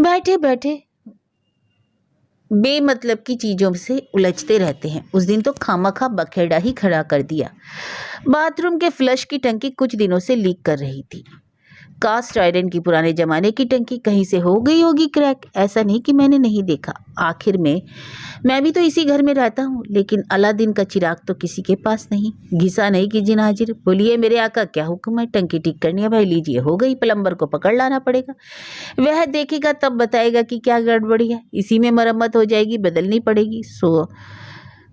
बैठे बैठे बेमतलब की चीजों से उलझते रहते हैं। उस दिन तो खामखा बखेड़ा ही खड़ा कर दिया। बाथरूम के फ्लश की टंकी कुछ दिनों से लीक कर रही थी। कास्ट आयरन की पुराने जमाने की टंकी, कहीं से हो गई होगी क्रैक। ऐसा नहीं कि मैंने नहीं देखा, आखिर में मैं भी तो इसी घर में रहता हूँ, लेकिन अलादीन का चिराग तो किसी के पास नहीं, घिसा नहीं कि जिन हाजिर। बोलिए मेरे आका, क्या हुक्म है? टंकी ठीक करनी है भाई, लीजिए। हो गई, प्लम्बर को पकड़ लाना पड़ेगा, वह देखेगा तब बताएगा कि क्या गड़बड़ी है, इसी में मरम्मत हो जाएगी, बदलनी पड़ेगी।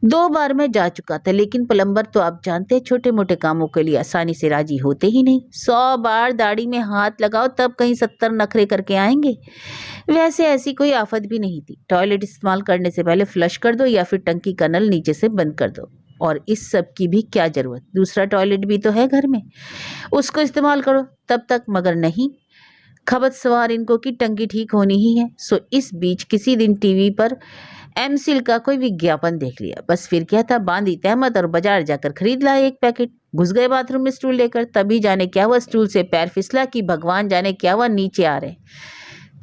2 बार मैं जा चुका था, लेकिन प्लम्बर तो आप जानते हैं छोटे मोटे कामों के लिए आसानी से राजी होते ही नहीं। 100 बार दाढ़ी में हाथ लगाओ तब कहीं 70 नखरे करके आएंगे। वैसे ऐसी कोई आफत भी नहीं थी। टॉयलेट इस्तेमाल करने से पहले फ्लश कर दो या फिर टंकी का नल नीचे से बंद कर दो। और इस सब की भी क्या जरूरत, दूसरा टॉयलेट भी तो है घर में, उसको इस्तेमाल करो तब तक। मगर नहीं, खबत सवार इनको की टंकी ठीक होनी ही है। इस बीच किसी दिन टीवी पर एमसिल का कोई विज्ञापन देख लिया, बस फिर क्या था, बांधी तहमत और बाजार जाकर खरीद लाए 1 पैकेट। घुस गए बाथरूम में स्टूल लेकर, तभी जाने क्या हुआ, स्टूल से पैर फिसला कि भगवान जाने क्या हुआ, नीचे आ रहे।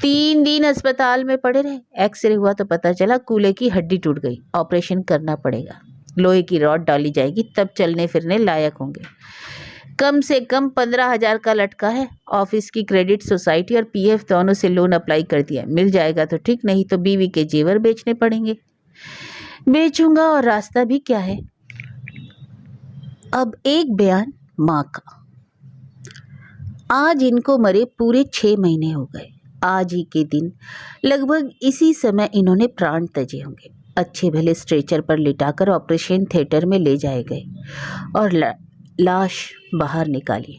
3 दिन अस्पताल में पड़े रहे। एक्सरे हुआ तो पता चला कूल्हे की हड्डी टूट गई, ऑपरेशन करना पड़ेगा, लोहे की रॉड डाली जाएगी, तब चलने फिरने लायक होंगे। कम से कम 15,000 का लटका है। ऑफिस की क्रेडिट सोसाइटी और पीएफ दोनों से लोन अप्लाई कर दिया, मिल जाएगा तो ठीक, नहीं तो बीवी के जेवर बेचने पड़ेंगे। बेचूंगा, और रास्ता भी क्या है। अब एक बयान माँ का। आज इनको मरे पूरे 6 महीने हो गए। आज ही के दिन लगभग इसी समय इन्होंने प्राण त्याजे होंगे। अच्छे भले स्ट्रेचर पर लिटाकर ऑपरेशन थिएटर में ले जाए गए और लाश बाहर निकाली।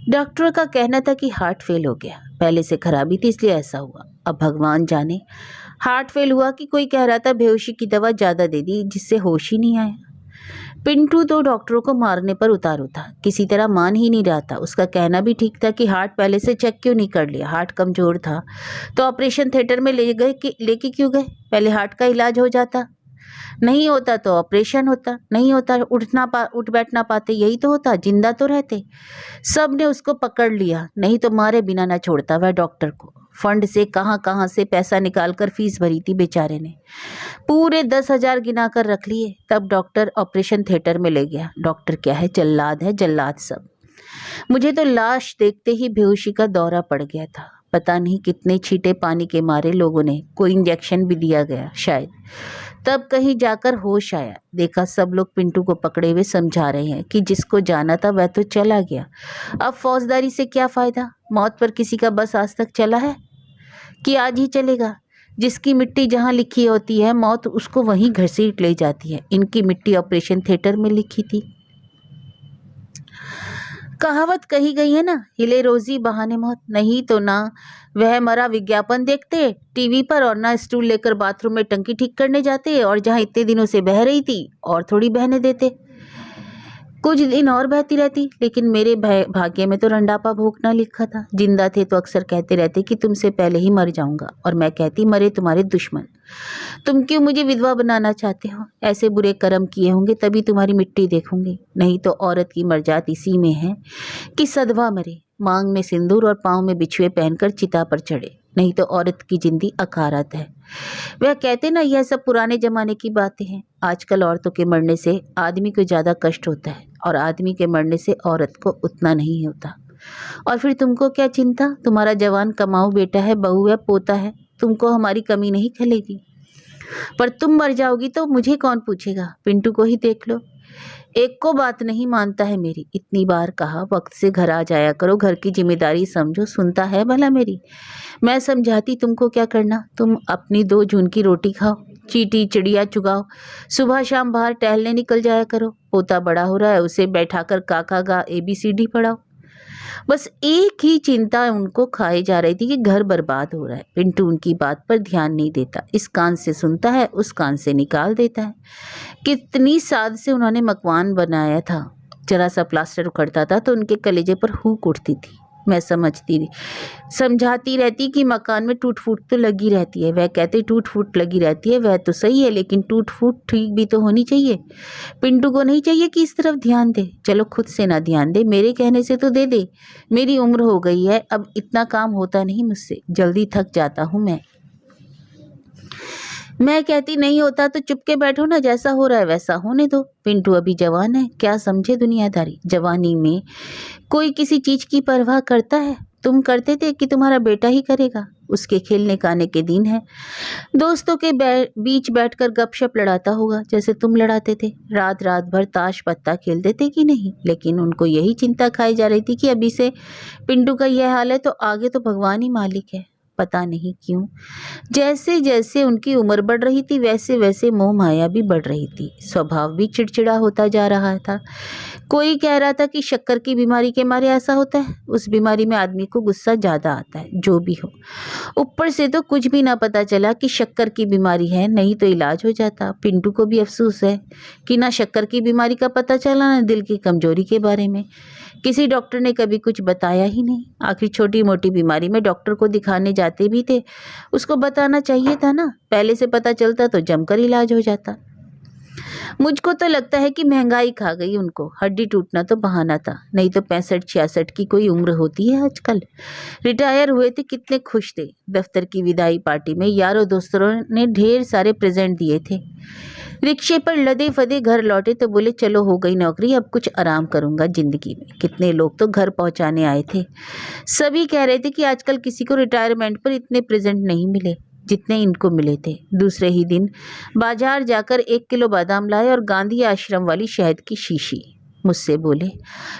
डॉक्टरों का कहना था कि हार्ट फेल हो गया, पहले से खराबी थी इसलिए ऐसा हुआ। अब भगवान जाने, हार्ट फेल हुआ कि कोई कह रहा था बेहोशी की दवा ज़्यादा दे दी जिससे होश ही नहीं आया। पिंटू तो डॉक्टरों को मारने पर उतारू था, किसी तरह मान ही नहीं रहा था। उसका कहना भी ठीक था कि हार्ट पहले से चेक क्यों नहीं कर लिया, हार्ट कमज़ोर था तो ऑपरेशन थिएटर में लेके क्यों गए, पहले हार्ट का इलाज हो जाता, नहीं होता तो ऑपरेशन होता, नहीं होता उठ बैठ ना पाते, यही तो होता, जिंदा तो रहते। सब ने उसको पकड़ लिया, नहीं तो मारे बिना ना छोड़ता वह डॉक्टर को। फंड से कहाँ से पैसा निकालकर फीस भरी थी बेचारे ने, पूरे 10,000 गिना कर रख लिए। तब डॉक्टर ऑपरेशन थिएटर में ले गया। डॉक्टर क्या है, जल्लाद है, जल्लाद सब। मुझे तो लाश देखते ही बेहोशी का दौरा पड़ गया था। पता नहीं कितने छींटे पानी के मारे लोगों ने, कोई इंजेक्शन भी दिया गया शायद, तब कहीं जाकर होश आया। देखा सब लोग पिंटू को पकड़े हुए समझा रहे हैं कि जिसको जाना था वह तो चला गया, अब फौजदारी से क्या फ़ायदा। मौत पर किसी का बस आज तक चला है कि आज ही चलेगा। जिसकी मिट्टी जहाँ लिखी होती है मौत उसको वहीं घसीट ले जाती है। इनकी मिट्टी ऑपरेशन थिएटर में लिखी थी। कहावत कही गई है ना, हिले रोजी बहाने मौत। नहीं तो ना वह मरा विज्ञापन देखते टीवी पर, और ना स्टूल लेकर बाथरूम में टंकी ठीक करने जाते, और जहाँ इतने दिनों से बह रही थी और थोड़ी बहने देते, कुछ दिन और बहती रहती। लेकिन मेरे भाग्य में तो रंडापा भोगना लिखा था। जिंदा थे तो अक्सर कहते रहते कि तुमसे पहले ही मर जाऊंगा, और मैं कहती मरे तुम्हारे दुश्मन, तुम क्यों मुझे विधवा बनाना चाहते हो, ऐसे बुरे कर्म किए होंगे तभी तुम्हारी मिट्टी देखूंगी। नहीं तो औरत की मर्जात इसी में है कि सधवा मरे, मांग में सिंदूर और पाँव में बिछुए पहनकर चिता पर चढ़े, नहीं तो औरत की जिंदगी अकारत है। वह कहते ना, यह सब पुराने जमाने की बातें हैं। आजकल औरतों के मरने से आदमी को ज़्यादा कष्ट होता है, और आदमी के मरने से औरत को उतना नहीं होता। और फिर तुमको क्या चिंता, तुम्हारा जवान कमाऊ बेटा है, बहू है, पोता है, तुमको हमारी कमी नहीं खलेगी। पर तुम मर जाओगी तो मुझे कौन पूछेगा, पिंटू को ही देख लो। एक को बात नहीं मानता है मेरी, इतनी बार कहा वक्त से घर आ जाया करो, घर की जिम्मेदारी समझो, सुनता है भला मेरी। मैं समझाती तुमको क्या करना, तुम अपनी 2 जून की रोटी खाओ, चींटी चिड़िया चुगाओ, सुबह शाम बाहर टहलने निकल जाया करो। पोता बड़ा हो रहा है, उसे बैठाकर काका गा ABCD पढ़ाओ। बस एक ही चिंता उनको खाए जा रही थी कि घर बर्बाद हो रहा है। पिंटू उनकी बात पर ध्यान नहीं देता, इस कान से सुनता है, उस कान से निकाल देता है। कितनी साद से उन्होंने मकवान बनाया था, जरा सा प्लास्टर उखड़ता था तो उनके कलेजे पर हूक उठती थी। मैं समझाती रहती कि मकान में टूट फूट तो लगी रहती है। वह कहते टूट फूट लगी रहती है, वह तो सही है, लेकिन टूट फूट ठीक भी तो होनी चाहिए। पिंटू को नहीं चाहिए कि इस तरफ ध्यान दे। चलो खुद से ना ध्यान दे, मेरे कहने से तो दे दे। मेरी उम्र हो गई है, अब इतना काम होता नहीं मुझसे, जल्दी थक जाता हूँ मैं कहती नहीं होता तो चुपके बैठो ना, जैसा हो रहा है वैसा होने दो। पिंटू अभी जवान है, क्या समझे दुनियादारी। जवानी में कोई किसी चीज की परवाह करता है? तुम करते थे कि तुम्हारा बेटा ही करेगा। उसके खेलने खाने के दिन है, दोस्तों के बीच बैठकर गपशप लड़ाता होगा जैसे तुम लड़ाते थे। रात रात भर ताश पत्ता खेलते थे कि नहीं? लेकिन उनको यही चिंता खाई जा रही थी कि अभी से पिंटू का यह हाल है तो आगे तो भगवान ही मालिक है। पता नहीं क्यों जैसे जैसे उनकी उम्र बढ़ रही थी वैसे वैसे मोह माया भी बढ़ रही थी। स्वभाव भी चिड़चिड़ा होता जा रहा था। कोई कह रहा था कि शक्कर की बीमारी के मारे ऐसा होता है। उस बीमारी में आदमी को गुस्सा ज्यादा आता है। जो भी हो, ऊपर से तो कुछ भी ना पता चला कि शक्कर की बीमारी है, नहीं तो इलाज हो जाता। पिंटू को भी अफसोस है कि ना शक्कर की बीमारी का पता चला, ना दिल की कमजोरी के बारे में। किसी डॉक्टर ने कभी कुछ बताया ही नहीं। आखिर छोटी मोटी बीमारी में डॉक्टर को दिखाने जाते भी थे, उसको बताना चाहिए था ना। पहले से पता चलता तो जमकर इलाज हो जाता। मुझको तो लगता है कि महंगाई खा गई उनको। हड्डी टूटना तो बहाना था, नहीं तो 65-66 की कोई उम्र होती है आजकल। रिटायर हुए थे, कितने खुश थे। दफ्तर की विदाई पार्टी में यारों दोस्तों ने ढेर सारे प्रेजेंट दिए थे। रिक्शे पर लदे फदे घर लौटे तो बोले चलो हो गई नौकरी, अब कुछ आराम करूंगा जिंदगी में। कितने लोग तो घर पहुंचाने आए थे। सभी कह रहे थे कि आजकल किसी को रिटायरमेंट पर इतने प्रेजेंट नहीं मिले जितने इनको मिले थे। दूसरे ही दिन बाजार जाकर 1 किलो बादाम लाए और गांधी आश्रम वाली शहद की शीशी। मुझसे बोले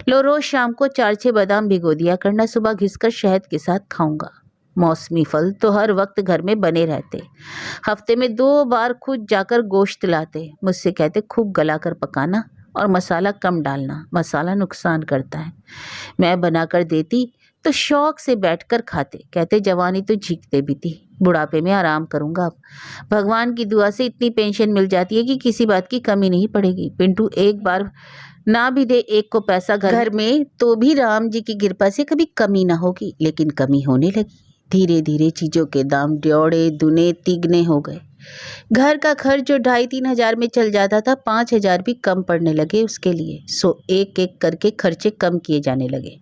लो रोज शाम को 4-6 बादाम भिगो दिया करना, सुबह घिसकर शहद के साथ खाऊंगा। मौसमी फल तो हर वक्त घर में बने रहते। हफ्ते में 2 बार खुद जाकर गोश्त लाते। मुझसे कहते खूब गला कर पकाना और मसाला कम डालना, मसाला नुकसान करता है। मैं बनाकर देती तो शौक से बैठकर खाते। कहते जवानी तो झीकते भी थी, बुढ़ापे में आराम करूंगा अब। भगवान की दुआ से इतनी पेंशन मिल जाती है कि किसी बात की कमी नहीं पड़ेगी। पिंटू एक बार ना भी दे एक को पैसा घर में तो भी राम जी की कृपा से कभी कमी ना होगी। लेकिन कमी होने लगी। धीरे धीरे चीजों के दाम ड्योड़े दुने तिगने हो गए। घर का खर्च जो 2,500-3 हजार में चल जाता था, 5 हजार भी कम पड़ने लगे उसके लिए। सो एक एक करके खर्चे कम किए जाने लगे।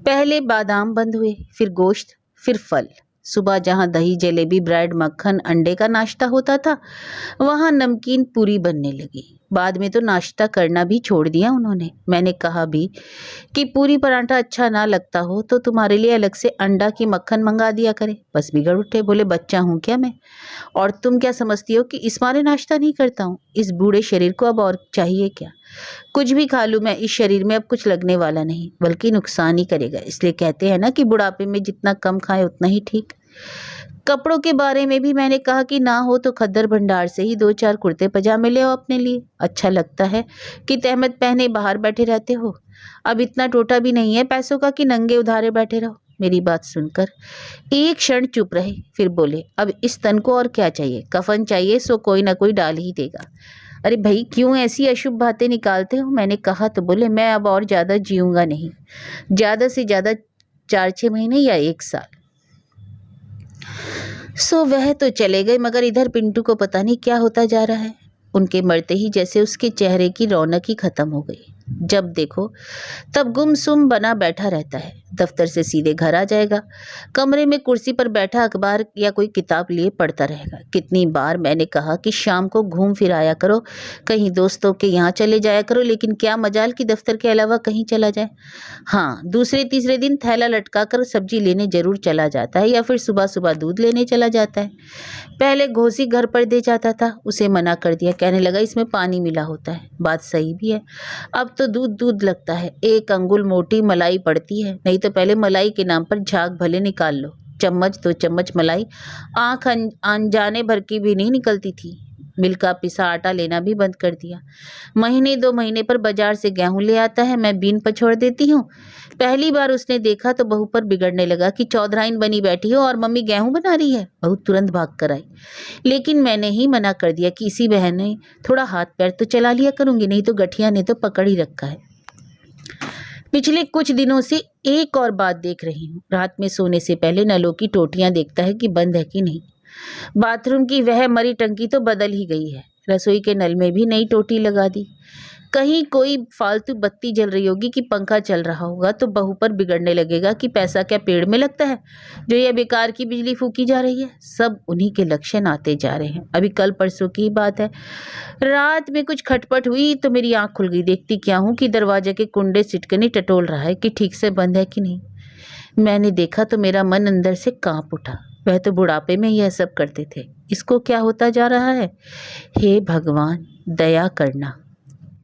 पहले बादाम बंद हुए, फिर गोश्त, फिर फल। सुबह जहाँ दही जलेबी ब्रेड मक्खन अंडे का नाश्ता होता था, वहाँ नमकीन पूरी बनने लगी। बाद में तो नाश्ता करना भी छोड़ दिया उन्होंने। मैंने कहा भी कि पूरी पराठा अच्छा ना लगता हो तो तुम्हारे लिए अलग से अंडा की मक्खन मंगा दिया करे। बस बिगड़ उठे, बोले बच्चा हूँ क्या मैं, और तुम क्या समझती हो कि इस मारे नाश्ता नहीं करता हूँ। इस बूढ़े शरीर को अब और चाहिए क्या? कुछ भी खा लूं मैं, इस शरीर में अब कुछ लगने वाला नहीं, बल्कि नुकसान ही करेगा। इसलिए कहते हैं ना कि बुढ़ापे में जितना कम खाए उतना ही ठीक। कपड़ों के बारे में भी मैंने कहा कि ना हो तो खद्दर भंडार से ही 2-4 कुर्ते पजामे ले आओ अपने लिए। अच्छा लगता है कि तहमत पहने बाहर बैठे रहते हो। अब इतना टोटा भी नहीं है पैसों का कि नंगे उधारे बैठे रहो। मेरी बात सुनकर एक क्षण चुप रहे, फिर बोले अब इस तन को और क्या चाहिए? कफन चाहिए सो कोई ना कोई डाल ही देगा। अरे भाई क्यों ऐसी अशुभ बातें निकालते हो? मैंने कहा तो बोले मैं अब और ज्यादा जीऊंगा नहीं, ज्यादा से ज्यादा 4-6 महीने या 1 साल। सो वह तो चले गए, मगर इधर पिंटू को पता नहीं क्या होता जा रहा है। उनके मरते ही जैसे उसके चेहरे की रौनक ही खत्म हो गई। जब देखो तब गुमसुम बना बैठा रहता है। दफ्तर से सीधे घर आ जाएगा, कमरे में कुर्सी पर बैठा अखबार या कोई किताब लिए पढ़ता रहेगा। कितनी बार मैंने कहा कि शाम को घूम फिर आया करो, कहीं दोस्तों के यहाँ चले जाया करो, लेकिन क्या मजाल कि दफ्तर के अलावा कहीं चला जाए। हाँ, दूसरे तीसरे दिन थैला लटका कर सब्जी लेने जरूर चला जाता है, या फिर सुबह सुबह दूध लेने चला जाता है। पहले घोसी घर पर दे जाता था, उसे मना कर दिया, कहने लगा इसमें पानी मिला होता है। बात सही भी है, अब तो दूध दूध लगता है। 1 अंगुल मोटी मलाई पड़ती है, नहीं तो पहले मलाई के नाम पर झाग भले निकाल लो। चम्मच 2 चम्मच मलाई आंख अनजाने भर की भी नहीं निकलती थी। मिल का पिसा आटा लेना भी बंद कर दिया। महीने 2 महीने पर बाजार से गेहूं ले आता है, मैं बीन पछोड़ देती हूँ। पहली बार उसने देखा तो बहू पर बिगड़ने लगा कि चौधराइन बनी बैठी हो और मम्मी गेहूं बना रही है। बहू तुरंत भाग कर आई, लेकिन मैंने ही मना कर दिया कि इसी बहन ने थोड़ा हाथ पैर तो चला लिया करूंगी, नहीं तो गठिया ने तो पकड़ ही रखा है। पिछले कुछ दिनों से एक और बात देख रही हूँ। रात में सोने से पहले नलों की टोटियां देखता है कि बंद है कि नहीं। बाथरूम की वह मरी टंकी तो बदल ही गई है। रसोई के नल में भी नई टोटी लगा दी। कहीं कोई फालतू बत्ती जल रही होगी कि पंखा चल रहा होगा तो बहू पर बिगड़ने लगेगा कि पैसा क्या पेड़ में लगता है जो ये बेकार की बिजली फूकी जा रही है। सब उन्हीं के लक्षण आते जा रहे हैं। अभी कल परसों की बात है, रात में कुछ खटपट हुई तो मेरी आंख खुल गई। देखती क्या हूँ कि दरवाजे के कुंडे सिटकनी टटोल रहा है कि ठीक से बंद है कि नहीं। मैंने देखा तो मेरा मन अंदर से कांप उठा। वह तो बुढ़ापे में यह सब करते थे, इसको क्या होता जा रहा है। हे भगवान, दया करना।